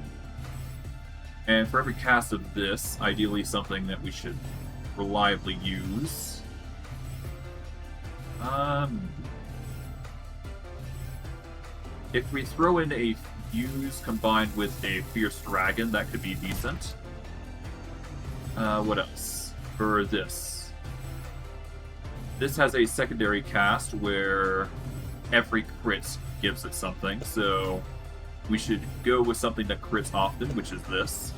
And for every cast of this, ideally something that we should reliably use. If we throw in a Fuse combined with a Fierce Dragon, that could be decent. What else? For this. This has a secondary cast where every crit gives it something, so we should go with something that crits often, which is this.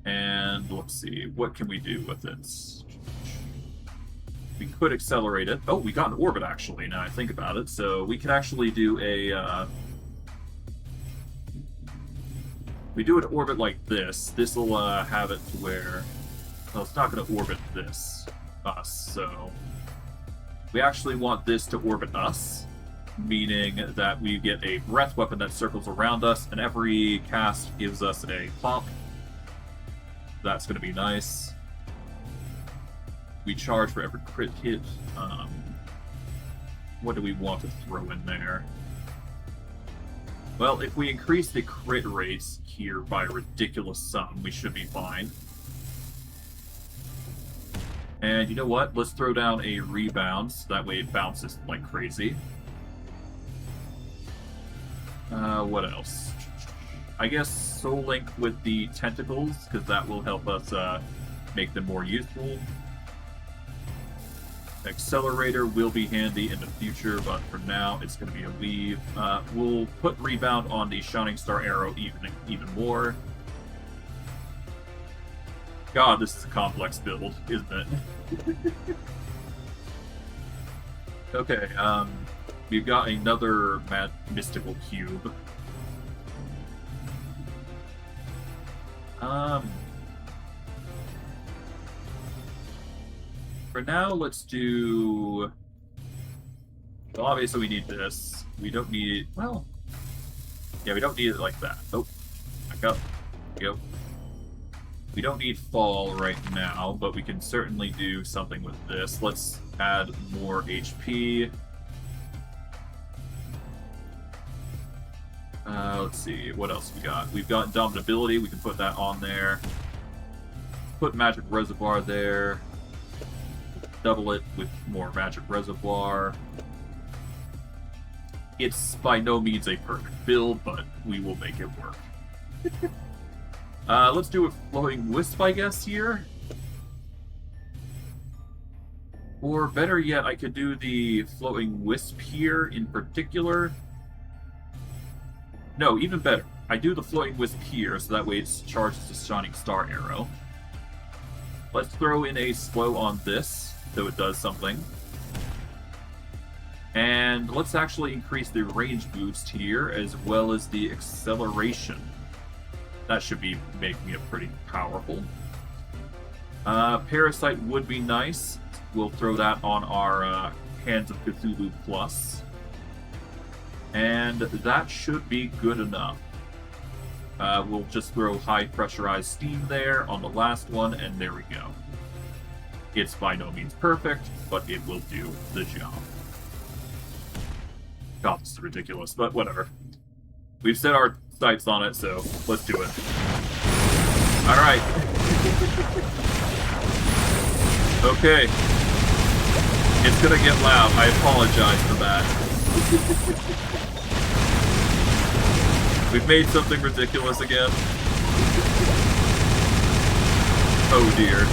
And let's see, what can we do with it? We could accelerate it. Oh, we got an orbit, actually, now I think about it. So we could actually do a... we do an orbit like this. This will have it to where... Well, it's not going to orbit us, so... We actually want this to orbit us, meaning that we get a breath weapon that circles around us, and every cast gives us a pop. That's going to be nice. We charge for every crit hit. What do we want to throw in there? Well, if we increase the crit rates here by a ridiculous sum, we should be fine. And you know what? Let's throw down a rebound, so that way it bounces like crazy. What else? I guess Soul Link with the tentacles, because that will help us make them more useful. Accelerator will be handy in the future, but for now it's going to be a leave. We'll put Rebound on the Shining Star Arrow even more. God, this is a complex build, isn't it? Okay, we've got another mystical cube. For now, let's do... Well, obviously we need this. We don't need... Well... Yeah, we don't need it like that. Oh, back up. Go. We don't need Fall right now, but we can certainly do something with this. Let's add more HP. Let's see, what else we got? We've got Indomitability, we can put that on there. Put Magic Reservoir there. Double it with more Magic Reservoir. It's by no means a perfect build, but we will make it work. Let's do a Flowing Wisp, I guess, here. Or better yet, I could do the Floating Wisp here in particular. No, even better. I do the Floating Wisp here, so that way it charges the Shining Star Arrow. Let's throw in a slow on this, so it does something. And let's actually increase the range boost here, as well as the acceleration. That should be making it pretty powerful. Parasite would be nice. We'll throw that on our Hands of Cthulhu Plus. And that should be good enough. We'll just throw high pressurized steam there on the last one, and there we go. It's by no means perfect, but it will do the job. God, this is ridiculous, but whatever. We've set our sights on it, so let's do it. Alright. Okay. It's gonna get loud. I apologize for that. We've made something ridiculous again. Oh dear.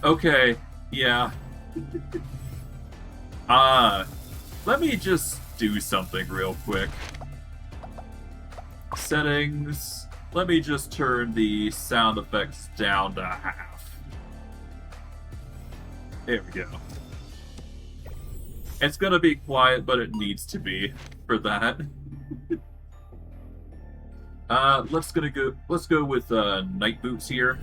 Okay, yeah. Let me just do something real quick. Settings. Let me just turn the sound effects down to half. There we go. It's gonna be quiet, but it needs to be for that. Let's go with Night Boots here.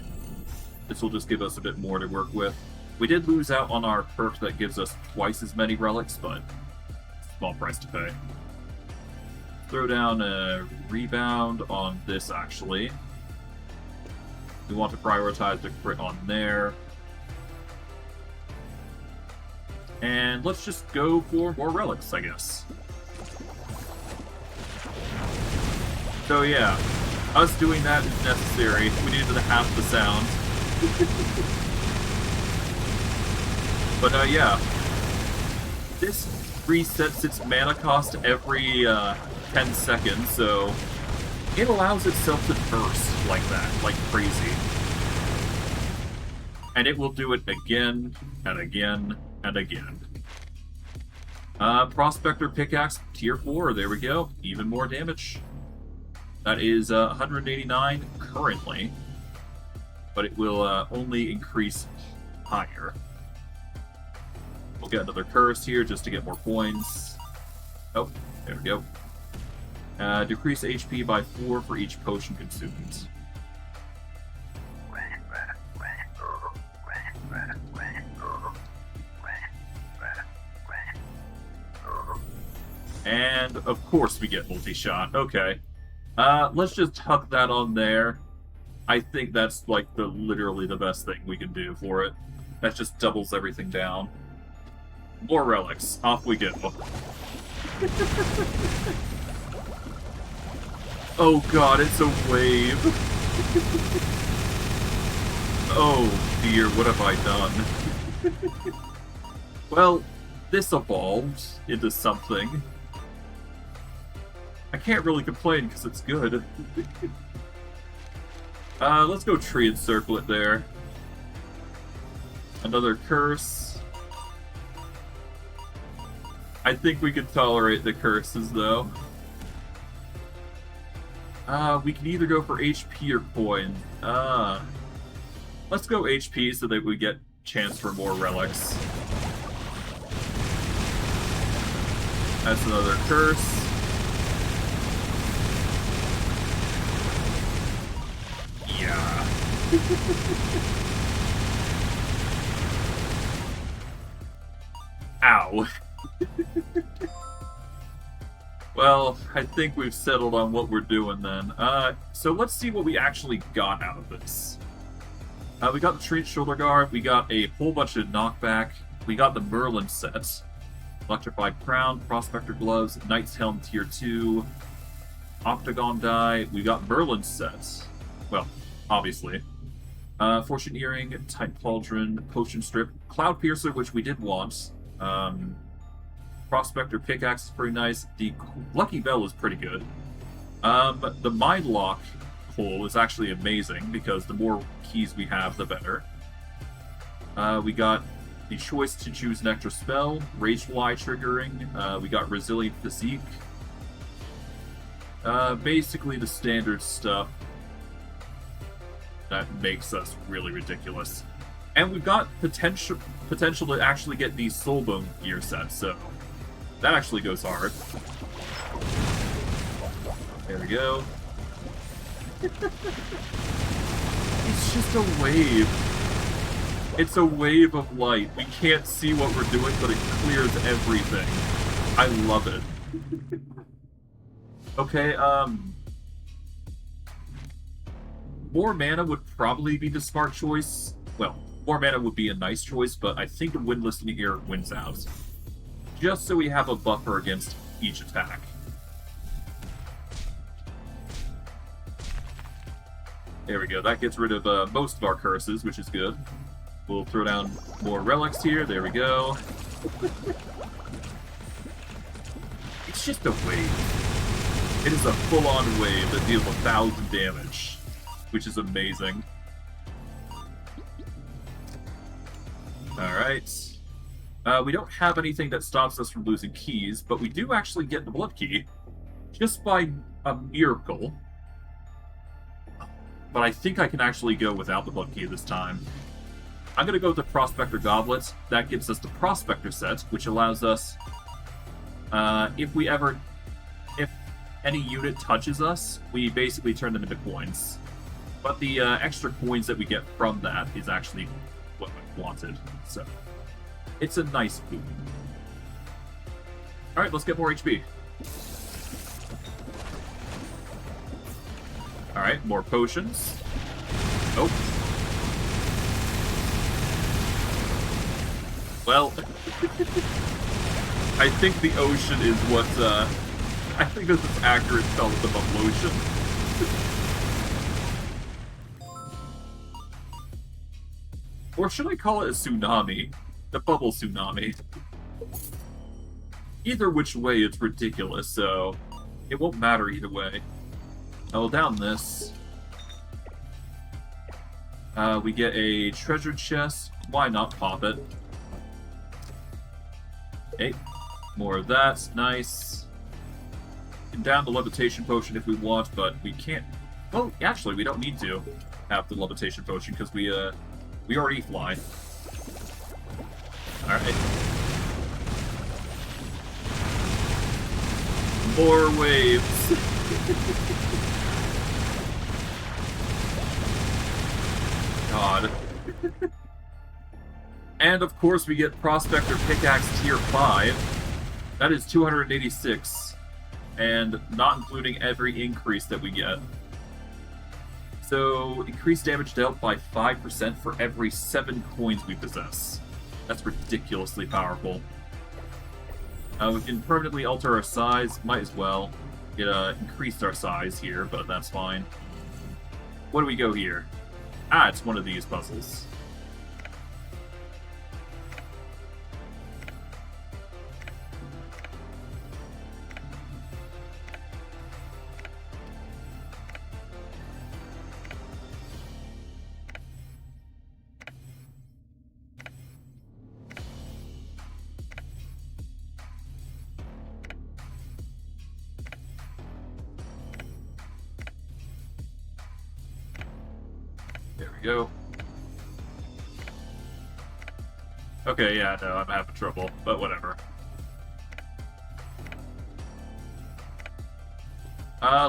This will just give us a bit more to work with. We did lose out on our perk that gives us twice as many relics, but small price to pay. Throw down a rebound on this, actually. We want to prioritize the crit on there. And let's just go for more relics, I guess. So yeah, us doing that is necessary. We needed half the sound. But yeah, this resets its mana cost every 10 seconds, so it allows itself to burst like that, like crazy. And it will do it again, and again, and again. Prospector Pickaxe, tier 4, there we go. Even more damage. That is 189 currently, but it will only increase higher. We'll get another curse here just to get more points. Oh, there we go. Decrease HP by 4 for each potion consumed. And, of course, we get multi-shot. Okay. Let's just tuck that on there. I think that's, like, literally the best thing we can do for it. That just doubles everything down. More relics. Off we go. Oh god, it's a wave. Oh dear, what have I done? Well, this evolved into something. I can't really complain because it's good. Let's go tree and circle it there. Another curse. I think we can tolerate the curses, though. We can either go for HP or coin. Let's go HP so that we get chance for more relics. That's another curse. Yeah. Ow. Well, I think we've settled on what we're doing then. So let's see what we actually got out of this. We got the Treant Shoulder Guard, we got a whole bunch of knockback, we got the Merlin set, Electrified Crown, Prospector Gloves, Knight's Helm Tier 2, Octagon Die, we got Merlin sets. Well, obviously. Fortune Earring, Tight Pauldron, Potion Strip, Cloud Piercer, which we did want. Prospector Pickaxe is pretty nice. The Lucky Bell is pretty good. The Mind Lock pull is actually amazing because the more keys we have, the better. We got the choice to choose an extra spell, Rage Fly triggering. We got Resilient Physique. Basically the standard stuff that makes us really ridiculous. And we've got potential to actually get the Soulbone gear set, so that actually goes hard. There we go. It's just a wave. It's a wave of light. We can't see what we're doing, but it clears everything. I love it. Okay, more mana would probably be the smart choice. Well, more mana would be a nice choice, but I think the Windless Here wins out. Just so we have a buffer against each attack. There we go. That gets rid of most of our curses, which is good. We'll throw down more relics here. There we go. It's just a wave. It is a full-on wave that deals 1,000 damage, which is amazing. Alright. We don't have anything that stops us from losing keys, but we do actually get the blood key, just by a miracle. But I think I can actually go without the blood key this time. I'm going to go with the Prospector Goblet. That gives us the Prospector set, which allows us, if any unit touches us, we basically turn them into coins. But the extra coins that we get from that is actually what I wanted. So, it's a nice boon. Alright, let's get more HP. Alright, more potions. Oh. Well, I think the ocean is what, I think this is accurate spell with the bubble ocean. Or should I call it a tsunami? The bubble tsunami. Either which way, it's ridiculous, so it won't matter either way. I'll down this. We get a treasure chest. Why not pop it? Okay, more of that. Nice. And down the levitation potion if we want, but we can't. Well, actually, we don't need to have the levitation potion because we already fly. All right. More waves. God. And of course we get Prospector Pickaxe Tier 5. That is 286. And not including every increase that we get. So, increased damage dealt by 5% for every 7 coins we possess. That's ridiculously powerful. We can permanently alter our size. Might as well. It increased our size here, but that's fine. What do we go here? Ah, it's one of these puzzles. There we go. Okay, yeah, no, I'm having trouble, but whatever.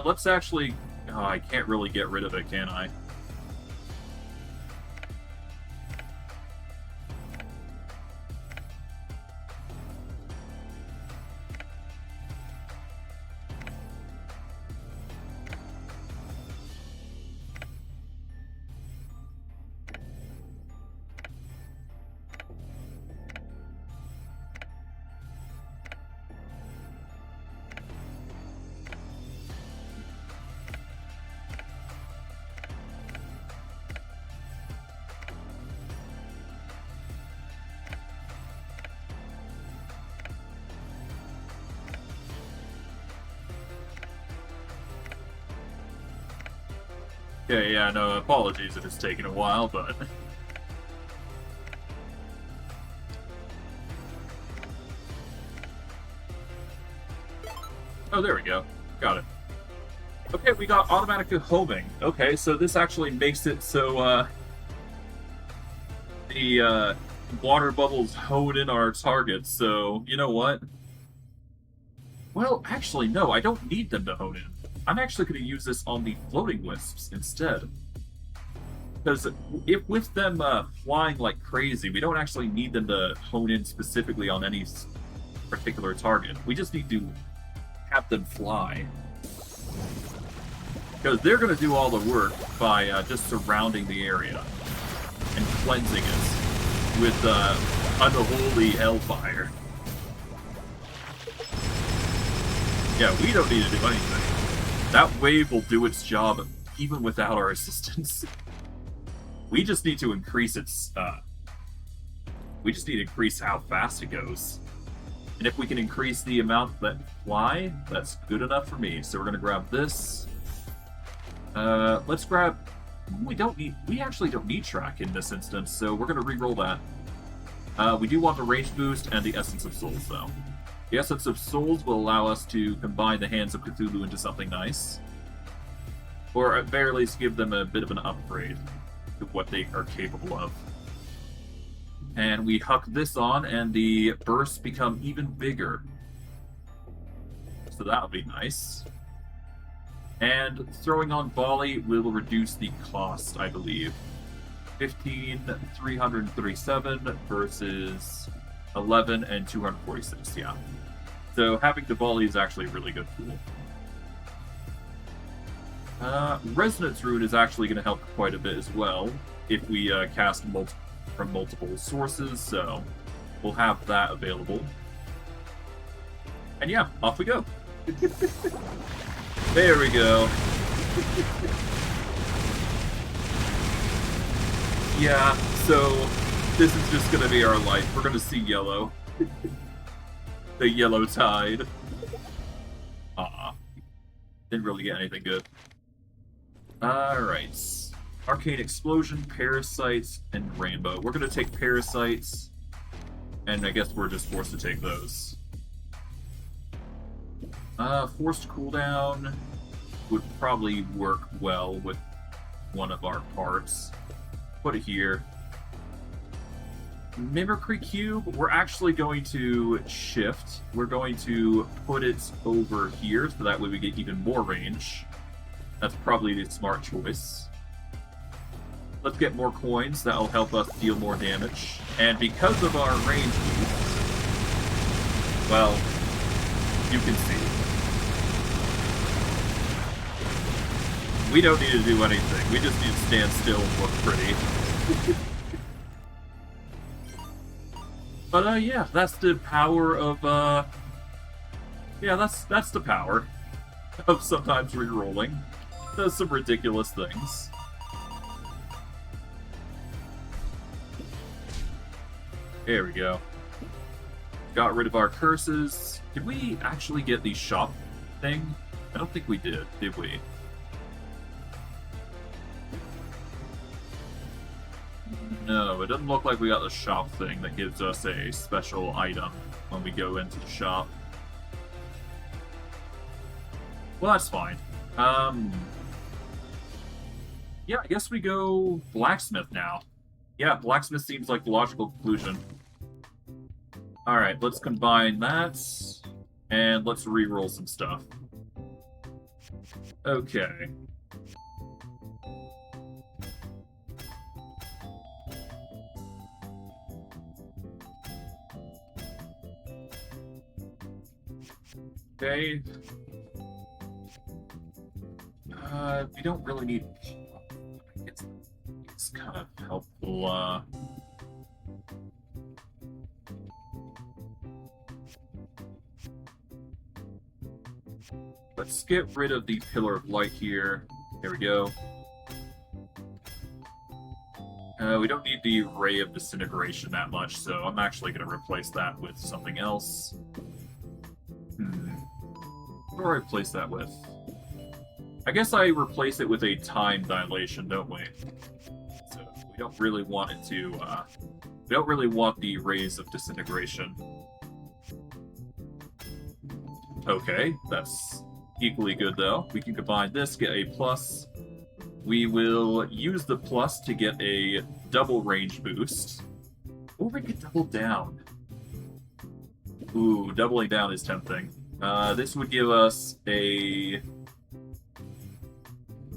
Let's actually... Oh, I can't really get rid of it, can I? Okay, yeah, no, apologies if it's taken a while, but... Oh, there we go. Got it. Okay, we got automatic homing. Okay, so this actually makes it so the water bubbles hone in our targets. So, you know what? Well, actually, no, I don't need them to hone in. I'm actually going to use this on the floating wisps instead. Because if with them flying like crazy, we don't actually need them to hone in specifically on any particular target. We just need to have them fly. Because they're going to do all the work by just surrounding the area and cleansing it with unholy hellfire. Yeah, we don't need to do anything. That wave will do its job even without our assistance. We just need to increase its, we just need to increase how fast it goes. And if we can increase the amount that fly, that's good enough for me. So we're going to grab this. Let's grab... We actually don't need track in this instance, so we're going to re-roll that. We do want the range boost and the Essence of Souls, though. The Essence of Souls will allow us to combine the Hands of Cthulhu into something nice. Or at very least give them a bit of an upgrade to what they are capable of. And we huck this on, and the bursts become even bigger. So that'll be nice. And throwing on volley will reduce the cost, I believe. 15,337 versus 11 and 246, yeah. So having the volley is actually a really good tool. Resonance Rune is actually going to help quite a bit as well if we cast from multiple sources, so we'll have that available. And yeah, off we go. There we go. Yeah, so this is just going to be our life. We're going to see yellow. The yellow tide. Didn't really get anything good. Alright. Arcane Explosion, Parasites, and Rainbow. We're going to take Parasites, and I guess we're just forced to take those. Forced Cooldown would probably work well with one of our parts. Put it here. Mimicry Cube, we're actually going to shift. We're going to put it over here, so that way we get even more range. That's probably the smart choice. Let's get more coins. That'll help us deal more damage. And because of our range boost, well, you can see. We don't need to do anything. We just need to stand still and look pretty. But, yeah, that's the power of, yeah, that's the power of sometimes re-rolling. Does some ridiculous things. There we go. Got rid of our curses. Did we actually get the shop thing? I don't think we did we? No, it doesn't look like we got the shop thing that gives us a special item when we go into the shop. Well, that's fine. Yeah, I guess we go blacksmith now. Yeah, blacksmith seems like the logical conclusion. Alright, let's combine that, and let's re-roll some stuff. Okay. Okay. We don't really need... It's kind of helpful, Let's get rid of the Pillar of Light here. There we go. We don't need the Ray of Disintegration that much, so I'm actually going to replace that with something else. What do I replace that with? I guess I replace it with a Time Dilation, don't we? So we don't really want it to, we don't really want the Rays of Disintegration. Okay, that's equally good though. We can combine this, get a plus. We will use the plus to get a double range boost. Or we could double down. Ooh, doubling down is tempting. This would give us a...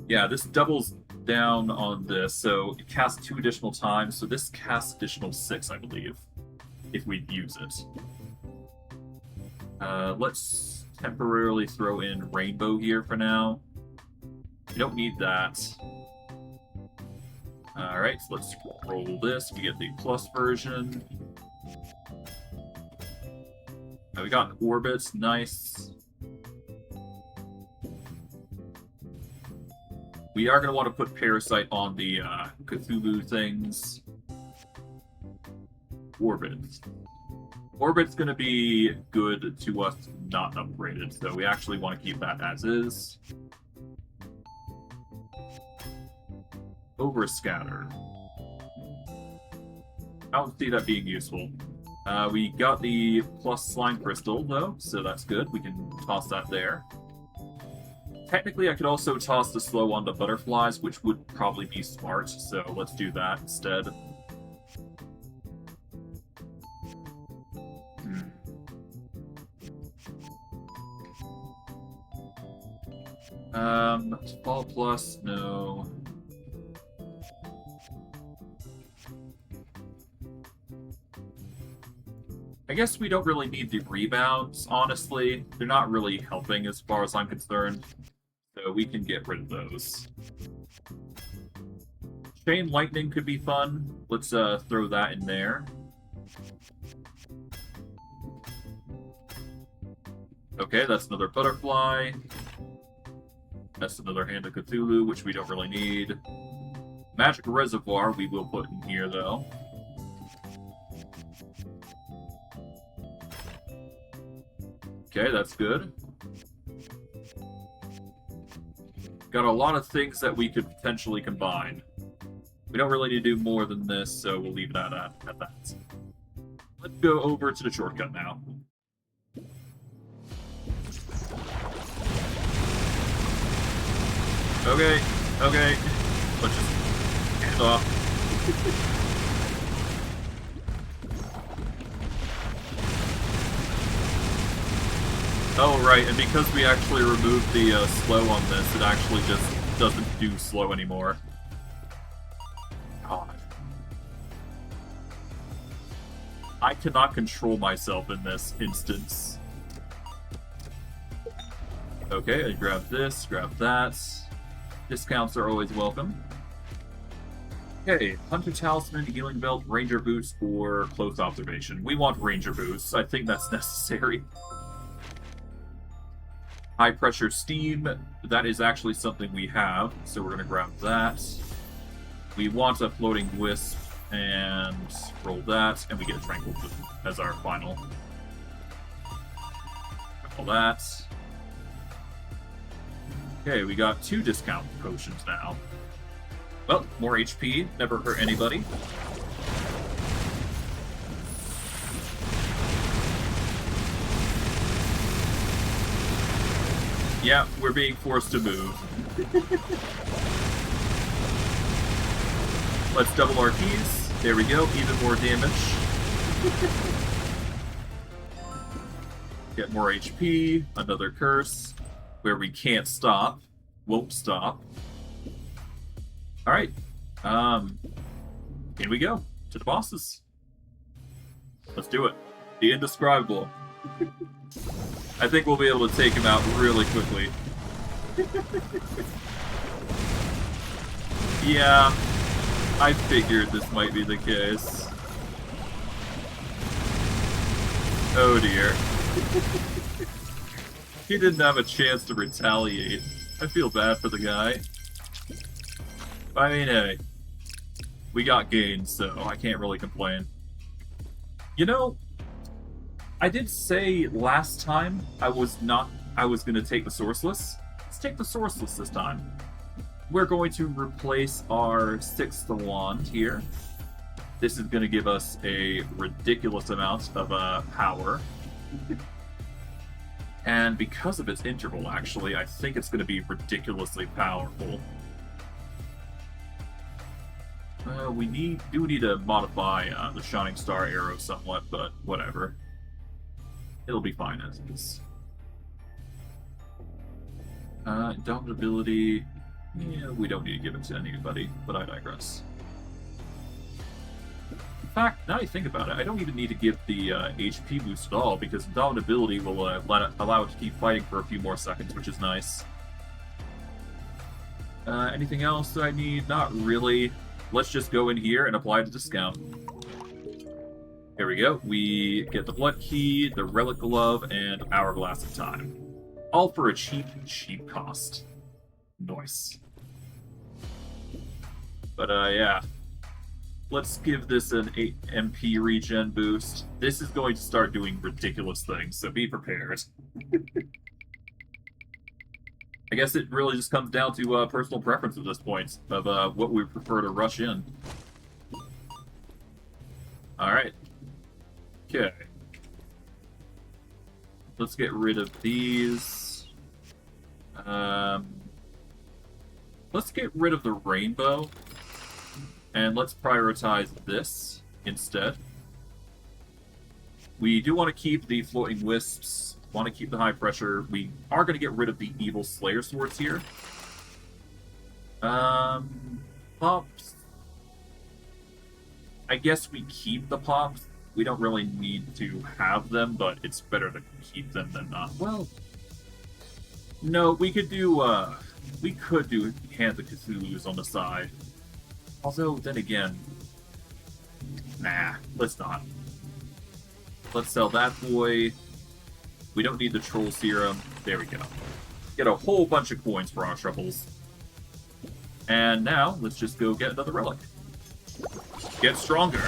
Yeah, this doubles down on this, so it casts 2 additional times, so this casts additional 6, I believe, if we use it. Let's temporarily throw in Rainbow here for now. We don't need that. Alright, so let's roll this. We get the plus version. We got orbits, nice. We are going to want to put Parasite on the Cthulhu things. Orbits. Orbit's going to be good to us not upgraded, so we actually want to keep that as is. Overscatter. I don't see that being useful. We got the plus slime crystal, though, so that's good. We can toss that there. Technically, I could also toss the slow on the butterflies, which would probably be smart, so let's do that instead. Fall plus, no. I guess we don't really need the rebounds, honestly. They're not really helping as far as I'm concerned. So we can get rid of those. Chain Lightning could be fun. Let's throw that in there. Okay, that's another butterfly. That's another Hand of Cthulhu, which we don't really need. Magic Reservoir we will put in here, though. Okay, that's good. Got a lot of things that we could potentially combine. We don't really need to do more than this, so we'll leave that at that. Let's go over to the shortcut now. Okay, okay. Let's just hand off. Oh, right, and because we actually removed the slow on this, it actually just doesn't do slow anymore. God. I cannot control myself in this instance. Okay, I grab this, grab that. Discounts are always welcome. Okay, Hunter Talisman, Healing Belt, Ranger Boots, or Close Observation. We want Ranger Boots. I think that's necessary. High Pressure Steam, that is actually something we have, so we're going to grab that. We want a Floating Wisp, and roll that, and we get a Tranquil as our final. All that. Okay, we got 2 discount potions now. Well, more HP, never hurt anybody. Yeah, we're being forced to move. Let's double our keys. There we go, even more damage. Get more HP, another curse, where we can't stop, won't stop. Alright, here we go, to the bosses. Let's do it. The Indescribable. I think we'll be able to take him out really quickly. Yeah, I figured this might be the case. Oh dear. He didn't have a chance to retaliate. I feel bad for the guy. I mean, hey, we got gains, so I can't really complain. You know, I did say last time I was gonna take the Sourceless. Let's take the Sourceless this time. We're going to replace our 6th wand here. This is gonna give us a ridiculous amount of power. And because of its interval, actually, I think it's going to be ridiculously powerful. We do need to modify the Shining Star arrow somewhat, but whatever. It'll be fine as is. Indomitability... Yeah, we don't need to give it to anybody, but I digress. In fact, now you think about it, I don't even need to give the HP boost at all, because Indomitability will allow it to keep fighting for a few more seconds, which is nice. Anything else that I need? Not really. Let's just go in here and apply the discount. Here we go. We get the Blood Key, the Relic Glove, and Hourglass of Time. All for a cheap, cheap cost. Nice. But, yeah. Let's give this an 8 MP regen boost. This is going to start doing ridiculous things, so be prepared. I guess it really just comes down to personal preference at this point, of what we prefer to rush in. Alright. Okay. Let's get rid of these. Let's get rid of the rainbow. And let's prioritize this instead. We do want to keep the floating wisps. Want to keep the high pressure. We are going to get rid of the evil Slayer swords here. Pops. I guess we keep the pops. We don't really need to have them, but it's better to keep them than not. Well, no, we could do Hand the Cthulhu's on the side. Although, then again, nah, let's not. Let's sell that boy. We don't need the Troll Serum. There we go. Get a whole bunch of coins for our troubles. And now, let's just go get another relic. Get stronger.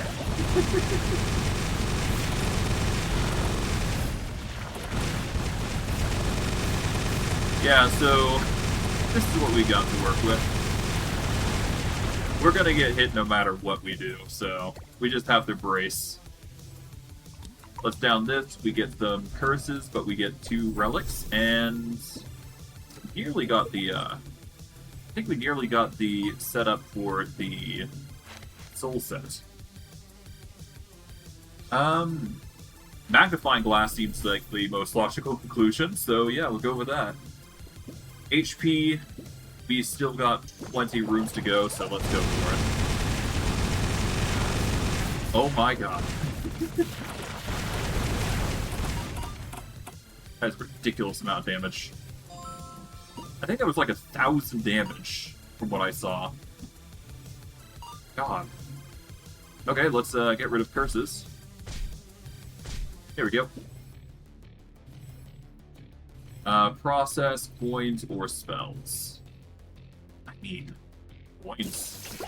Yeah, so this is what we got to work with. We're gonna get hit no matter what we do, so we just have to brace. Let's down this. We get some curses, but we get 2 relics, and nearly got the. I think we nearly got the setup for the soul set. Magnifying glass seems like the most logical conclusion, so yeah, we'll go with that. HP, we still got plenty of rooms to go, so let's go for it. Oh my god. That's a ridiculous amount of damage. I think that was like 1,000 damage from what I saw. God. Okay, let's get rid of curses. Here we go. Process, coins, or spells. I need coins.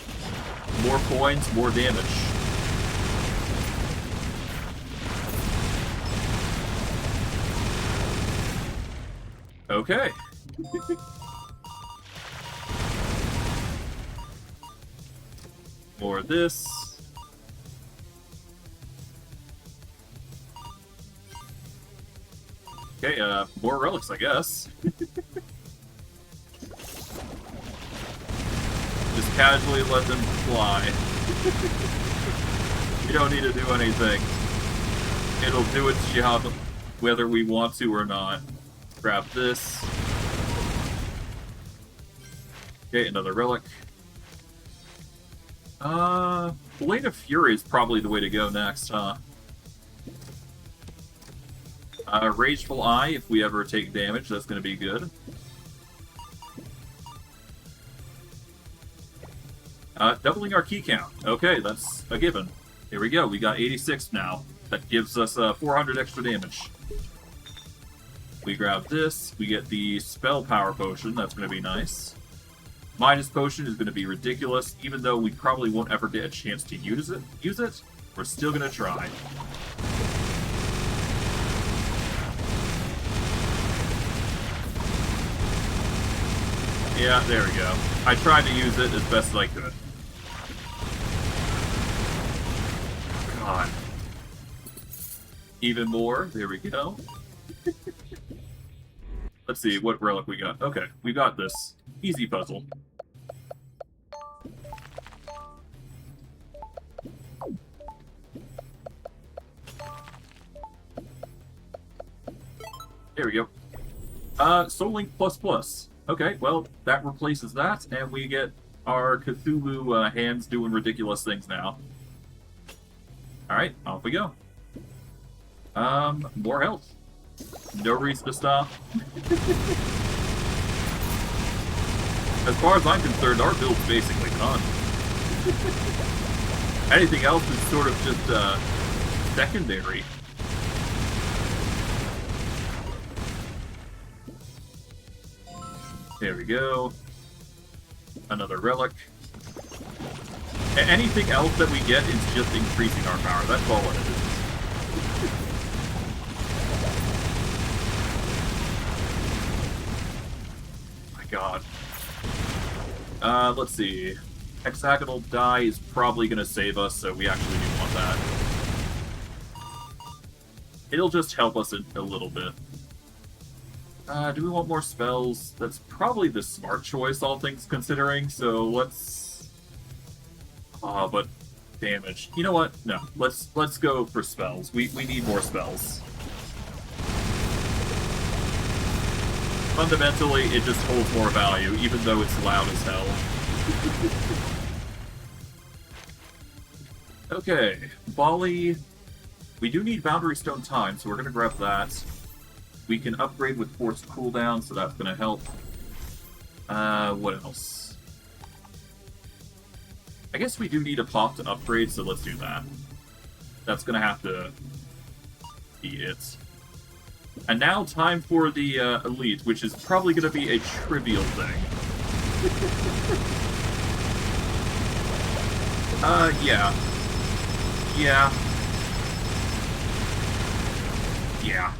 More coins, more damage. Okay. More of this. Okay, more relics, I guess. Just casually let them fly. You don't need to do anything. It'll do its job whether we want to or not. Grab this. Okay, another relic. Blade of Fury is probably the way to go next, huh? Rageful Eye, if we ever take damage, that's going to be good. Doubling our key count. Okay, that's a given. Here we go, we got 86 now. That gives us 400 extra damage. We grab this, we get the Spell Power Potion, that's going to be nice. Midas Potion is going to be ridiculous, even though we probably won't ever get a chance to use it, we're still going to try. Yeah, there we go. I tried to use it as best as I could. God. Even more, there we go. Let's see what relic we got. Okay, we got this. Easy puzzle. There we go. Soul Link plus plus. Okay, well, that replaces that, and we get our Cthulhu hands doing ridiculous things now. Alright, off we go. More health. No reason to stop. As far as I'm concerned, our build's basically done. Anything else is sort of just, secondary. There we go. Another relic. Anything else that we get is just increasing our power. That's all it is. My god. Let's see. Hexagonal die is probably going to save us, so we actually do want that. It'll just help us a little bit. Do we want more spells? That's probably the smart choice, all things considering, so let's... but damage. You know what? No, let's go for spells. We need more spells. Fundamentally, it just holds more value, even though it's loud as hell. Okay, Bali. We do need Boundary Stone time, so we're going to grab that. We can upgrade with Forced Cooldown, so that's going to help. What else? I guess we do need a pop to upgrade, so let's do that. That's going to have to be it. And now time for the Elite, which is probably going to be a trivial thing. Yeah. Yeah. Yeah.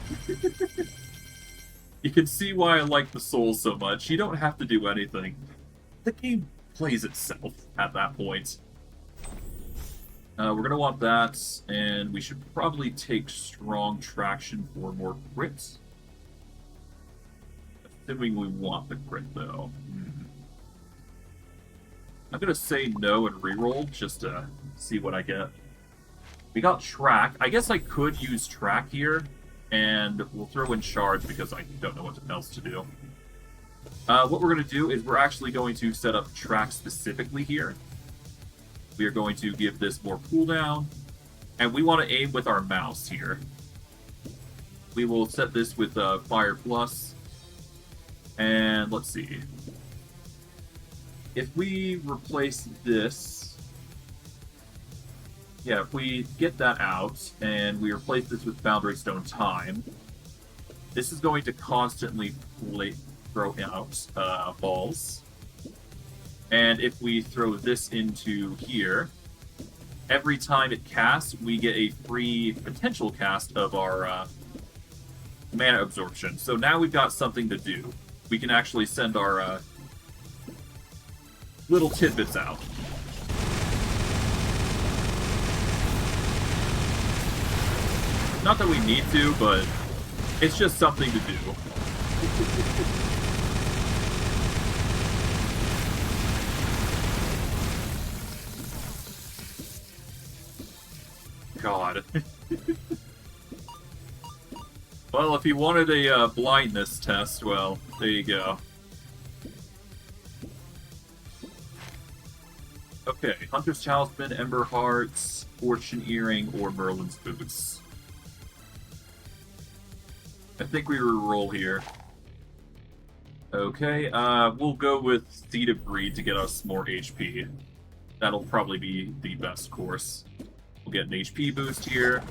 You can see why I like the Soul so much. You don't have to do anything. The game plays itself at that point. We're going to want that, and we should probably take Strong Traction for more crits. Assuming we want the crit, though. I'm going to say no and reroll, just to see what I get. We got Track. I guess I could use Track here, and we'll throw in Charge because I don't know what else to do. What we're going to do is we're actually going to set up Track specifically here. We are going to give this more cooldown, and we want to aim with our mouse here. We will set this with Fire Plus, and let's see. If we replace this, yeah, if we get that out, and we replace this with Boundary Stone Time, this is going to constantly throw out balls. And if we throw this into here, every time it casts, we get a free potential cast of our mana absorption. So now we've got something to do. We can actually send our little tidbits out. Not that we need to, but it's just something to do. God. Well, if you wanted a blindness test, well, there you go. Okay, Hunter's Talisman, Ember Hearts, Fortune Earring, or Merlin's Boots. I think we roll here. Okay, we'll go with Seed of Greed to get us more HP. That'll probably be the best course. We'll get an HP boost here.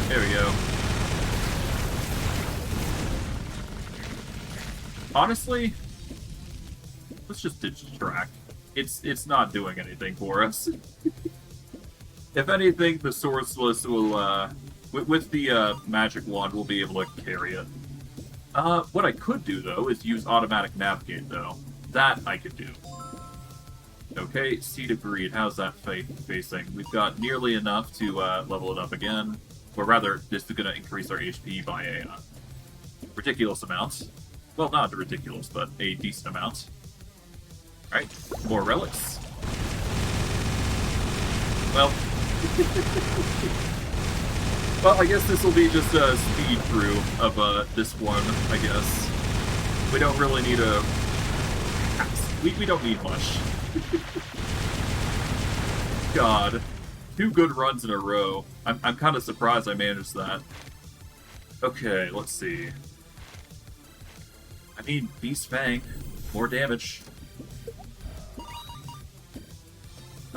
There we go. Honestly, let's just ditch the track. It's not doing anything for us. If anything, the Sourceless will, with the Magic Wand, we'll be able to carry it. What I could do, though, is use automatic navigate, though. That I could do. Okay, Seed of Greed, how's that facing? We've got nearly enough to level it up again. Or rather, this is going to increase our HP by a ridiculous amount. Well, not ridiculous, but a decent amount. Alright, more relics. Well... well, I guess this will be just a speed through of this one, I guess. We don't really need a... We don't need much. God. 2 good runs in a row. I'm kind of surprised I managed that. Okay, let's see. I mean, Beast Fang. More damage.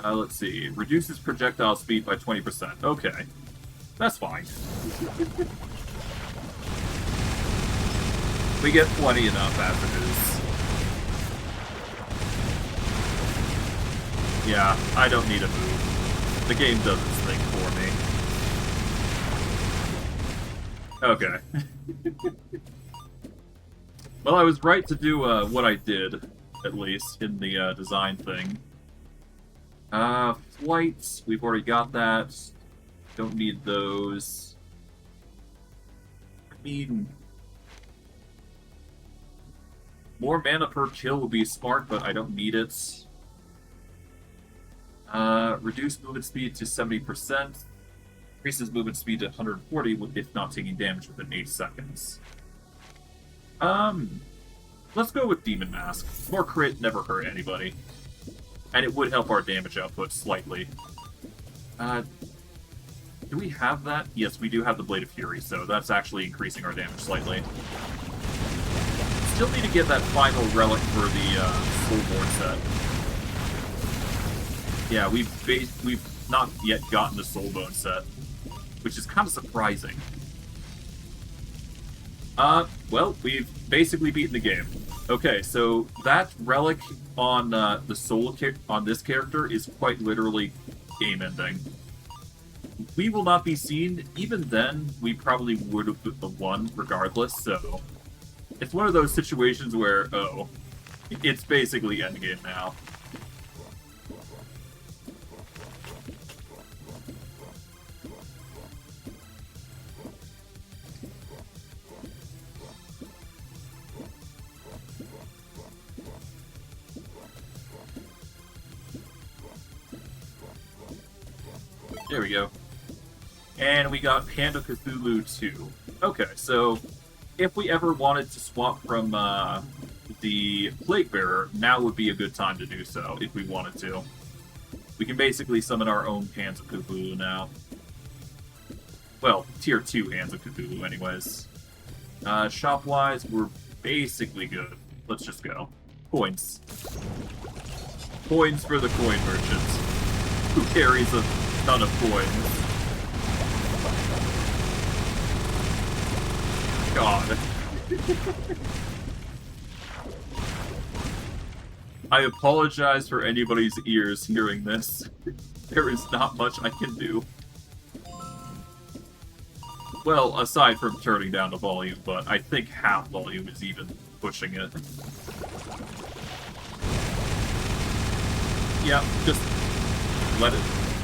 Let's see. Reduces projectile speed by 20%. Okay. That's fine. We get plenty enough as it is. Yeah, I don't need a move. The game does its thing for me. Okay. Well, I was right to do what I did, at least, in the design thing. Flights, we've already got that. Don't need those. I mean... more mana per kill would be smart, but I don't need it. Reduce movement speed to 70%. Increases movement speed to 140 if not taking damage within 8 seconds. Let's go with Demon Mask. More crit never hurt anybody. And it would help our damage output slightly. Do we have that? Yes, we do have the Blade of Fury, so that's actually increasing our damage slightly. Still need to get that final relic for the Soulborn set. Yeah, we've not yet gotten the Soulbone set, which is kind of surprising. Well, we've basically beaten the game. Okay, so that relic on the soul on this character is quite literally game-ending. We will not be seen. Even then, we probably would have won regardless, so... it's one of those situations where, oh, it's basically endgame now. There we go. And we got Panda Cthulhu 2. Okay, so if we ever wanted to swap from the Plague Bearer, now would be a good time to do so, if we wanted to. We can basically summon our own Hands of Cthulhu now. Well, Tier 2 Hands of Cthulhu anyways. Shop-wise, we're basically good. Let's just go. Coins. Coins for the coin merchant, who carries a ton of coins. God. I apologize for anybody's ears hearing this. There is not much I can do. Well, aside from turning down the volume, but I think half volume is even pushing it. Yeah, just let it.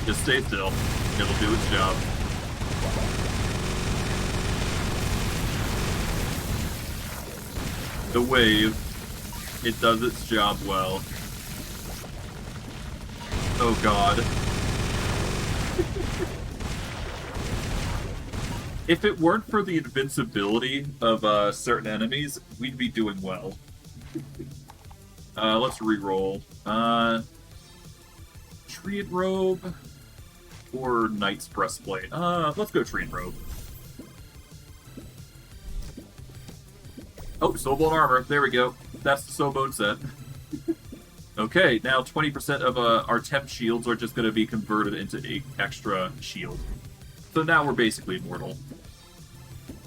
Just stay still. It'll do its job. The wave. It does its job well. Oh god. If it weren't for the invincibility of certain enemies, we'd be doing well. Let's re-roll. Tree and Robe or Knight's Breastplate. Let's go Tree and Robe. Oh, Soulbone Armor. There we go. That's the Soulbone set. Okay, now 20% of our temp shields are just going to be converted into an extra shield. So now we're basically immortal.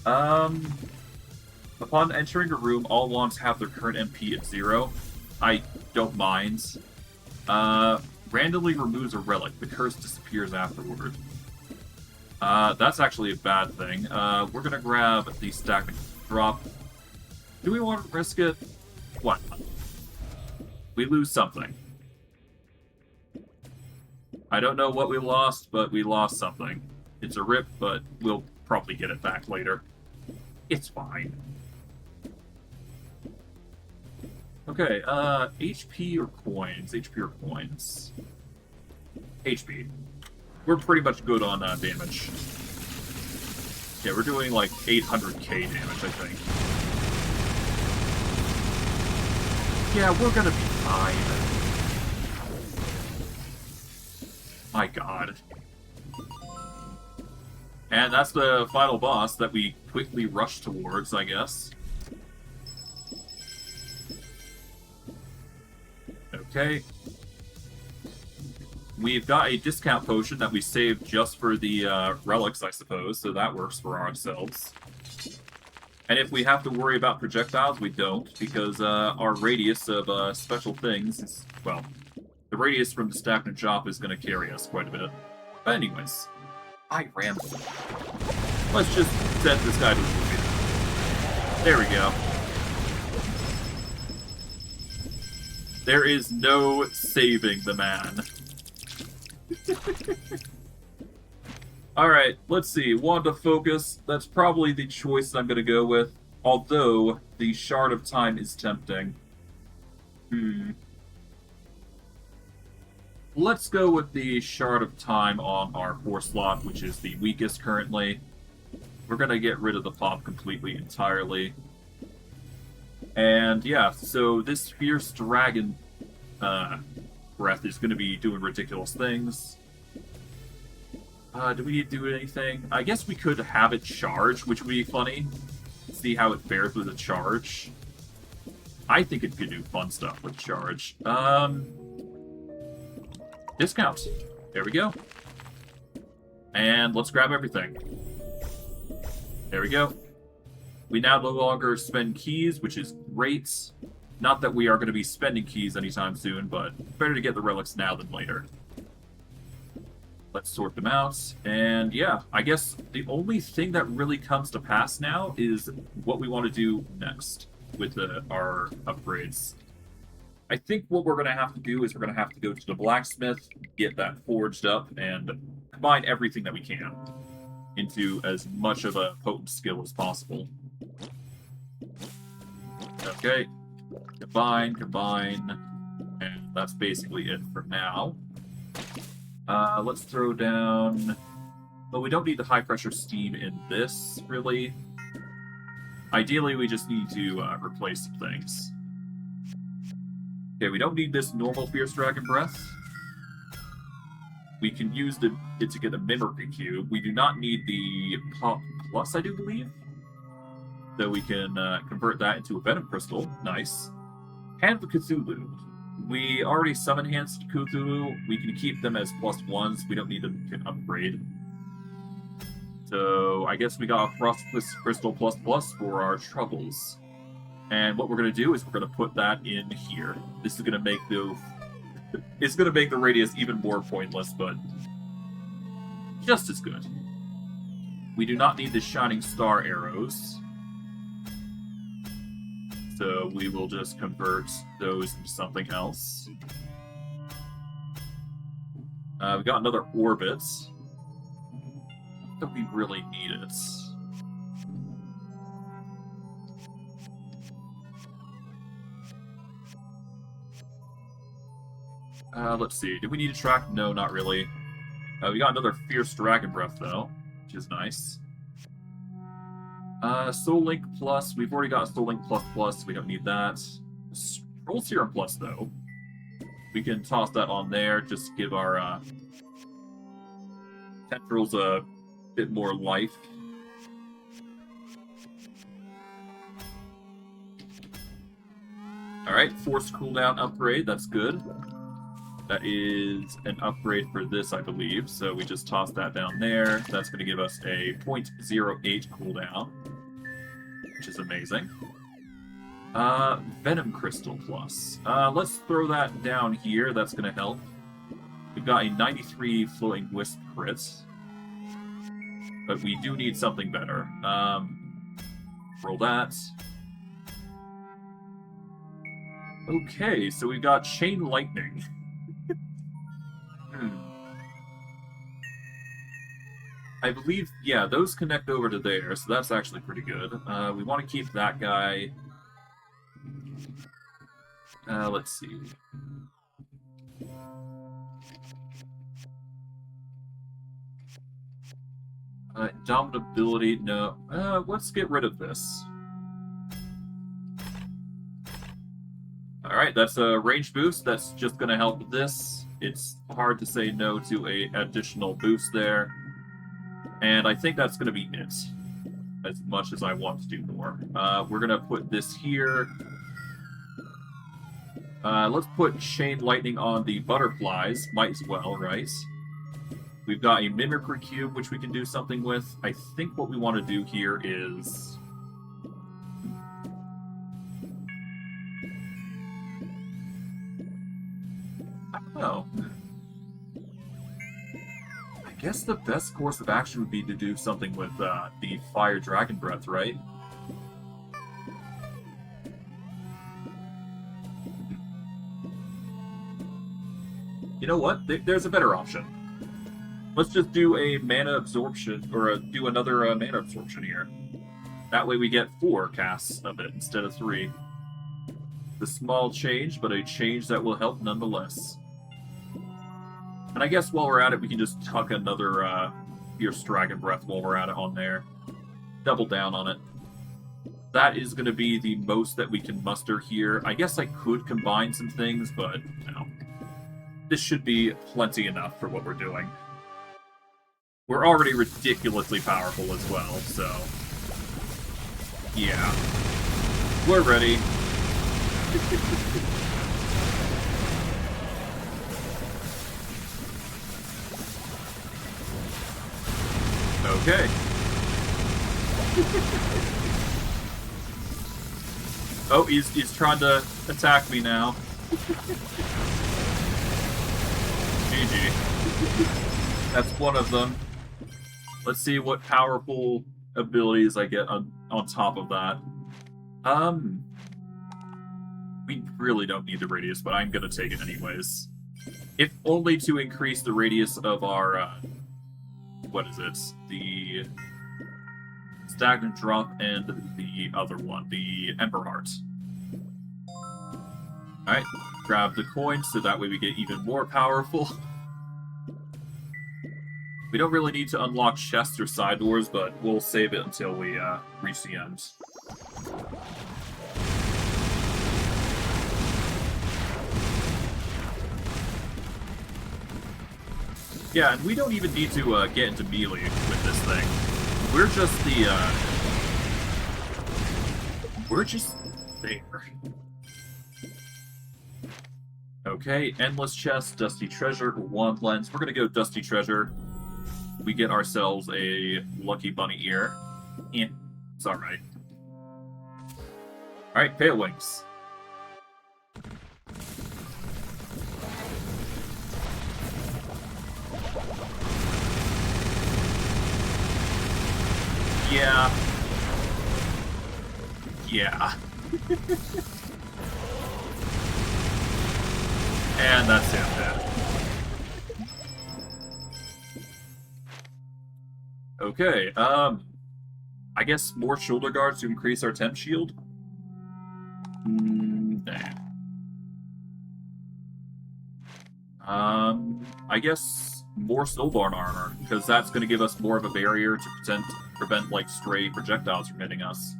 Upon entering a room, all wands have their current MP at 0. I don't mind. Randomly removes a relic. The curse disappears afterward. That's actually a bad thing. We're going to grab the stagnant drop. Do we want to risk it? What? We lose something. I don't know what we lost, but we lost something. It's a rip, but we'll probably get it back later. It's fine. Okay, HP or coins? HP or coins? HP. We're pretty much good on damage. Yeah, we're doing like 800k damage, I think. Yeah, we're gonna be fine. My god. And that's the final boss that we quickly rush towards, I guess. Okay. We've got a discount potion that we saved just for the relics, I suppose, so that works for ourselves. And if we have to worry about projectiles, we don't, because our radius of special things is, well, the radius from the stagnant shop is going to carry us quite a bit. But anyways, I rambled. Let's just send this guy to the movie. There we go. There is no saving the man. Alright, let's see. Wanda Focus. That's probably the choice I'm going to go with. Although, the Shard of Time is tempting. Let's go with the Shard of Time on our 4 slot, which is the weakest currently. We're going to get rid of the pop completely, entirely. And yeah, so this Fierce Dragon breath is going to be doing ridiculous things. Do we need to do anything? I guess we could have it charge, which would be funny. See how it fares with a charge. I think it could do fun stuff with charge. Discount. There we go. And let's grab everything. There we go. We now no longer spend keys, which is great. Not that we are going to be spending keys anytime soon, but better to get the relics now than later. Let's sort them out. And yeah, I guess the only thing that really comes to pass now is what we want to do next with our upgrades. I think what we're going to have to do is we're going to have to go to the blacksmith, get that forged up, and combine everything that we can into as much of a potent skill as possible. Okay. Combine, and that's basically it for now. Let's throw down... Well, we don't need the high-pressure steam in this, really. Ideally, we just need to replace some things. Okay, we don't need this normal Fierce Dragon Breath. We can use it to get a Mimicry Cube. We do not need the Pop Plus, I do believe. So we can convert that into a Venom Crystal. Nice. Hand of Cthulhu. We already summon Hands of Cthulhu. We can keep them as +1s. We don't need them to upgrade. So I guess we got a Frostless Crystal ++ for our troubles. And what we're going to do is we're going to put that in here. This is going to make it's going to make the radius even more pointless, but just as good. We do not need the Shining Star arrows. So we will just convert those into something else. We got another orbit. Don't we really need it? Let's see. Do we need a track? No, not really. We got another Fierce Dragon Breath, though, which is nice. Soul Link Plus. We've already got Soul Link Plus. We don't need that. Scroll Serum Plus, though. We can toss that on there. Just give our tendrils a bit more life. Alright, Force Cooldown upgrade. That's good. That is an upgrade for this, I believe. So we just toss that down there. That's going to give us a 0.08 cooldown, which is amazing. Venom Crystal Plus. Let's throw that down here. That's going to help. We've got a 93 Floating Wisp crit. But we do need something better. Roll that. Okay, so we've got Chain Lightning. I believe, yeah, those connect over to there, so that's actually pretty good. We want to keep that guy. Let's see. Indomitability, no. Let's get rid of this. Alright, that's a range boost. That's just going to help with this. It's hard to say no to a additional boost there. And I think that's going to be it. As much as I want to do more. We're going to put this here. Let's put Chain Lightning on the butterflies. Might as well, right? We've got a Mimicry Cube, which we can do something with. I think what we want to do here is... I don't know. I guess the best course of action would be to do something with the Fire Dragon Breath, right? You know what? There's a better option. Let's just do a mana absorption, or do another mana absorption here. That way we get 4 casts of it instead of 3. The small change, but a change that will help nonetheless. And I guess while we're at it, we can just tuck another Fierce Dragon Breath while we're at it on there. Double down on it. That is going to be the most that we can muster here. I guess I could combine some things, but no. This should be plenty enough for what we're doing. We're already ridiculously powerful as well, so... yeah. We're ready. Okay. Oh, he's trying to attack me now. GG. That's one of them. Let's see what powerful abilities I get on top of that. We really don't need the radius, but I'm gonna take it anyways. If only to increase the radius of our, what is it? The Stagnant Drop and the other one, the Ember Heart. Alright, grab the coin so that way we get even more powerful. We don't really need to unlock chests or side doors, but we'll save it until we reach the end. Yeah, and we don't even need to get into melee with this thing. We're just the, we're just there. Okay, Endless Chest, Dusty Treasure, Wand Lens. We're gonna go Dusty Treasure. We get ourselves a Lucky Bunny Ear. Eh, it's alright. Alright, Pale Wings. Yeah. Yeah. And that's it. Okay, I guess more shoulder guards to increase our temp shield? Nah. I guess more Snowbarn armor, because that's going to give us more of a barrier to prevent like, stray projectiles from hitting us.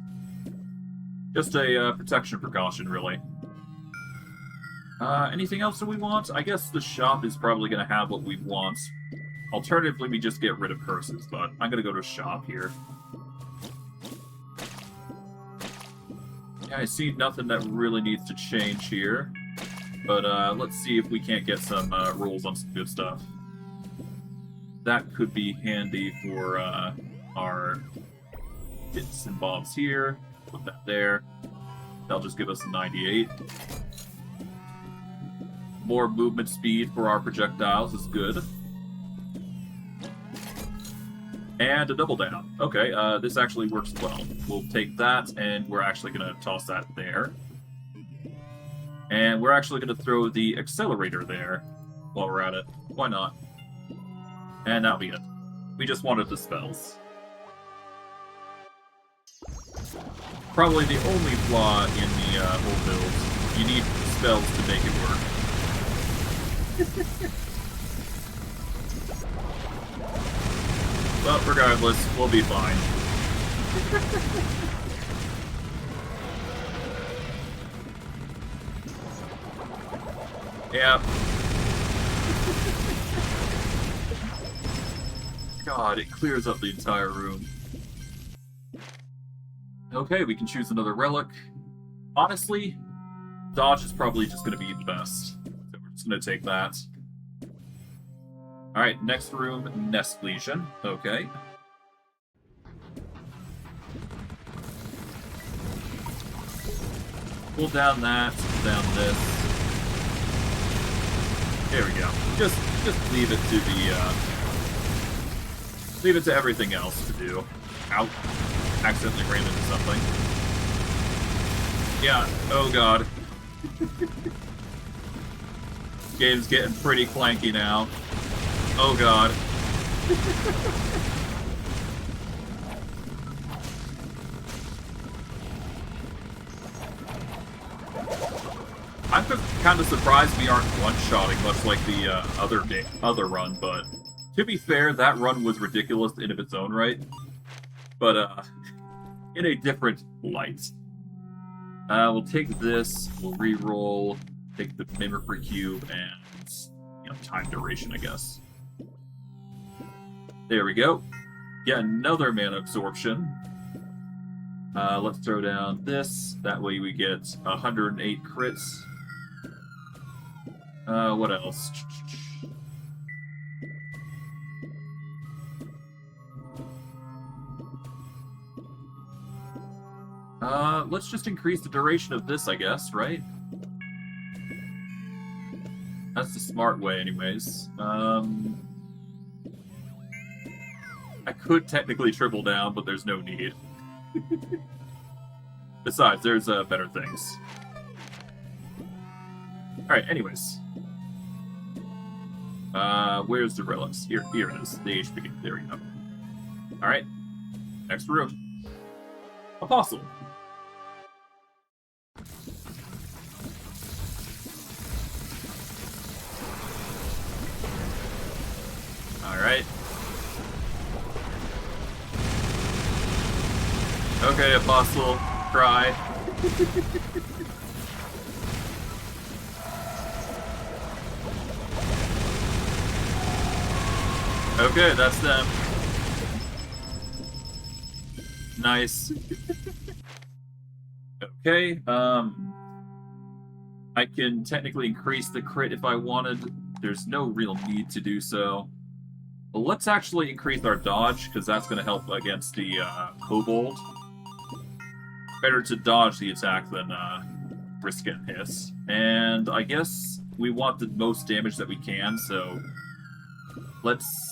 Just a protection precaution, really. Anything else that we want? I guess the shop is probably going to have what we want. Alternatively, we just get rid of curses, but I'm going to go to shop here. Yeah, I see nothing that really needs to change here. But let's see if we can't get some rolls on some good stuff. That could be handy for our bits and bobs here. Put that there. That'll just give us a 98. More movement speed for our projectiles is good. And a double down. Okay, this actually works well. We'll take that, and we're actually going to toss that there. And we're actually going to throw the accelerator there while we're at it. Why not? And that'll be it. We just wanted the spells. Probably the only flaw in the whole build. You need spells to make it work. Well, regardless, we'll be fine. Yeah. God, it clears up the entire room. Okay, we can choose another relic. Honestly, dodge is probably just going to be the best. So we're just going to take that. Alright, next room, Nest Legion. Okay. Pull down that, down this. There we go. Just leave it to the, leave it to everything else to do. Ow. Accidentally ran into something. Yeah, oh god. Game's getting pretty clanky now. Oh god. I'm kind of surprised we aren't one-shotting much like the other run, but to be fair, that run was ridiculous in of its own right. But in a different light. We'll take this, we'll re-roll, take the Mimicry Cube, and, you know, time duration, I guess. There we go. Get another mana absorption. Let's throw down this. That way we get 108 crits. What else? Let's just increase the duration of this, I guess, right? That's the smart way, anyways. I could technically triple down, but there's no need. Besides, there's better things. Alright, anyways. Where's the relics? Here it is. The HP. There we go. Alright. Next room. Apostle. Alright. Okay, Apostle. Cry. Okay, that's them. Nice. Okay, I can technically increase the crit if I wanted. There's no real need to do so. But let's actually increase our dodge, because that's going to help against the kobold. Better to dodge the attack than risk getting hit. And I guess we want the most damage that we can, so let's...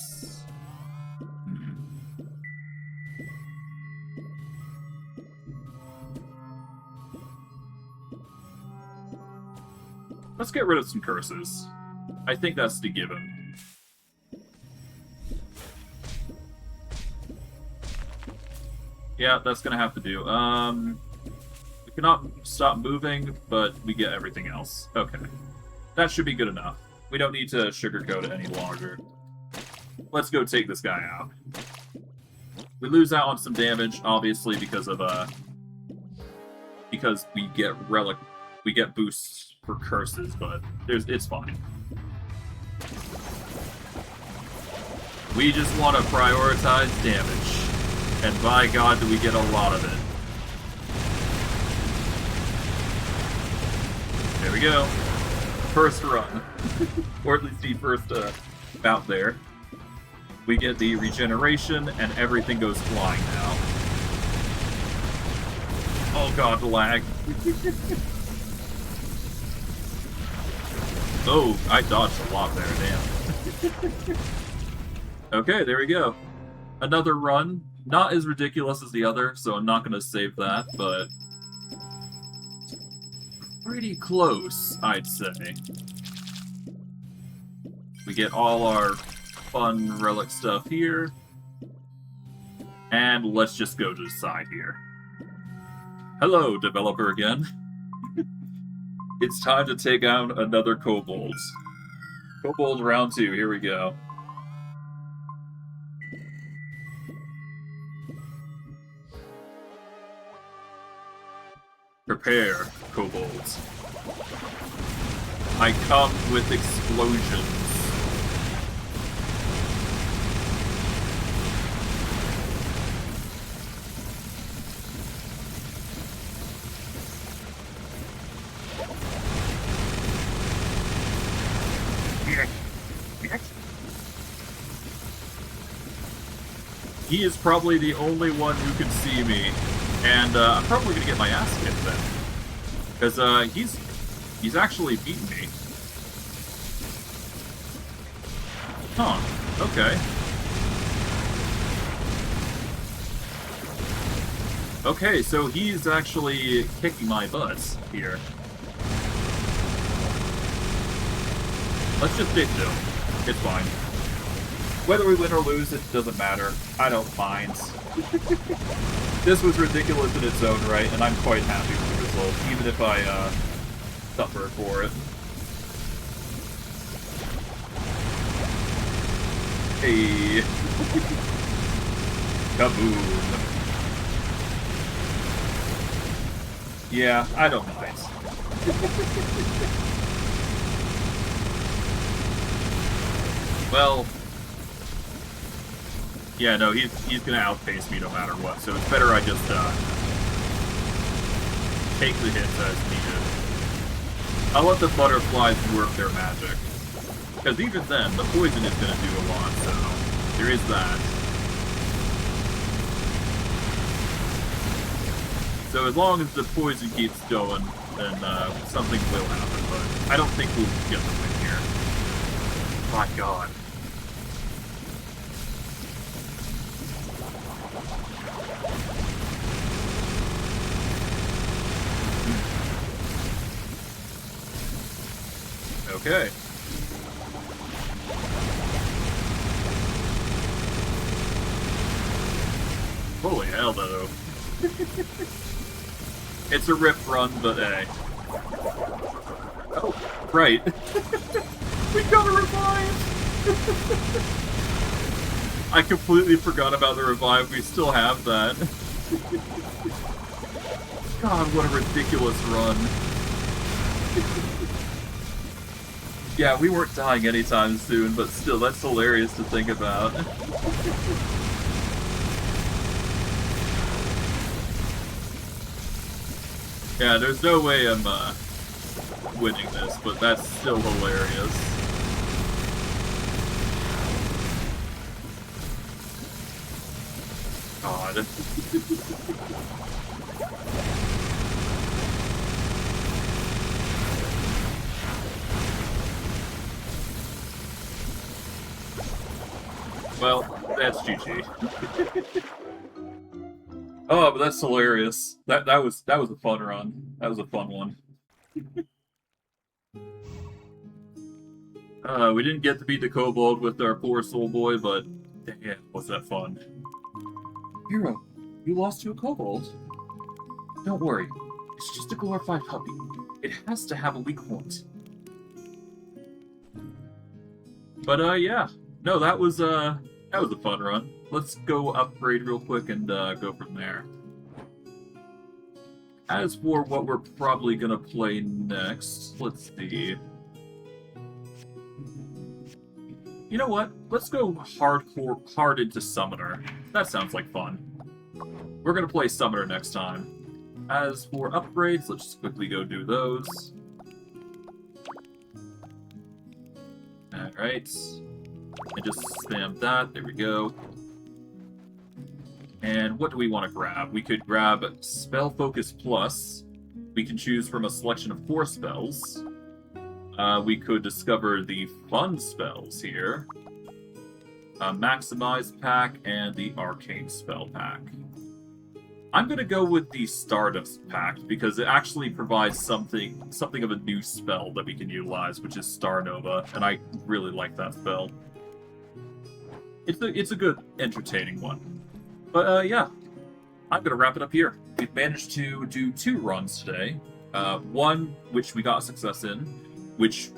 Let's get rid of some curses. I think that's the given. Yeah, that's gonna have to do. We cannot stop moving, but we get everything else. Okay. That should be good enough. We don't need to sugarcoat it any longer. Let's go take this guy out. We lose out on some damage, obviously, because of because we get boosts for curses, but it's fine. We just want to prioritize damage, and by God, do we get a lot of it. There we go. First run. Or at least the first bout there. We get the regeneration, and everything goes flying now. Oh god, the lag. Oh, I dodged a lot there, damn. Okay, there we go. Another run. Not as ridiculous as the other, so I'm not going to save that, but... pretty close, I'd say. We get all our fun relic stuff here. And let's just go to the side here. Hello, developer again. It's time to take out another kobold. Kobold round 2, here we go. Prepare, kobolds. I come with explosions. He is probably the only one who can see me, and I'm probably gonna get my ass kicked then, because he's actually beaten me. Huh? Okay. Okay, so he's actually kicking my butt here. Let's just ditch him. It's fine. Whether we win or lose, it doesn't matter. I don't mind. This was ridiculous in its own right, and I'm quite happy with the result, even if I suffer for it. Hey. Kaboom. Yeah, I don't mind. Well, yeah, no, he's gonna outpace me no matter what, so it's better I just take the hits as needed. I'll let the butterflies work their magic. Because even then, the poison is gonna do a lot, so there is that. So as long as the poison keeps going, then something will happen, but I don't think we'll get the win here. My god. Okay. Holy hell, though. It's a rip run, but hey. Oh, right. We got a revive! I completely forgot about the revive. We still have that. God, what a ridiculous run. Yeah, we weren't dying anytime soon, but still, that's hilarious to think about. Yeah, there's no way I'm winning this, but that's still hilarious. God. Well, that's GG. Oh, but that's hilarious. That was a fun run. That was a fun one. We didn't get to beat the kobold with our poor soul boy, but damn, was that fun. Hero, you lost to a kobold? Don't worry, it's just a glorified puppy. It has to have a weak point. But yeah, no, that was a fun run. Let's go upgrade real quick and go from there. As for what we're probably gonna play next, let's see. You know what? Let's go hard into Summoner. That sounds like fun. We're gonna play Summoner next time. As for upgrades, let's just quickly go do those. Alright. And just spam that. There we go. And what do we want to grab? We could grab Spell Focus Plus. We can choose from a selection of 4 spells. We could discover the fun spells here. Maximize pack and the Arcane spell pack. I'm gonna go with the Stardust Pact because it actually provides something of a new spell that we can utilize, which is Star Nova, and I really like that spell. It's a good, entertaining one. But yeah, I'm gonna wrap it up here. We've managed to do 2 runs today. One which we got success in, which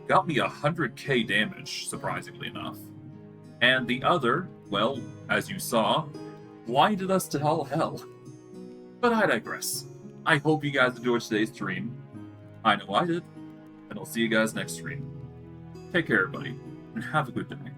got me 100k damage, surprisingly enough. And the other, well, as you saw, blinded us to all hell. But I digress. I hope you guys enjoyed today's stream. I know I did. And I'll see you guys next stream. Take care, everybody, and have a good day.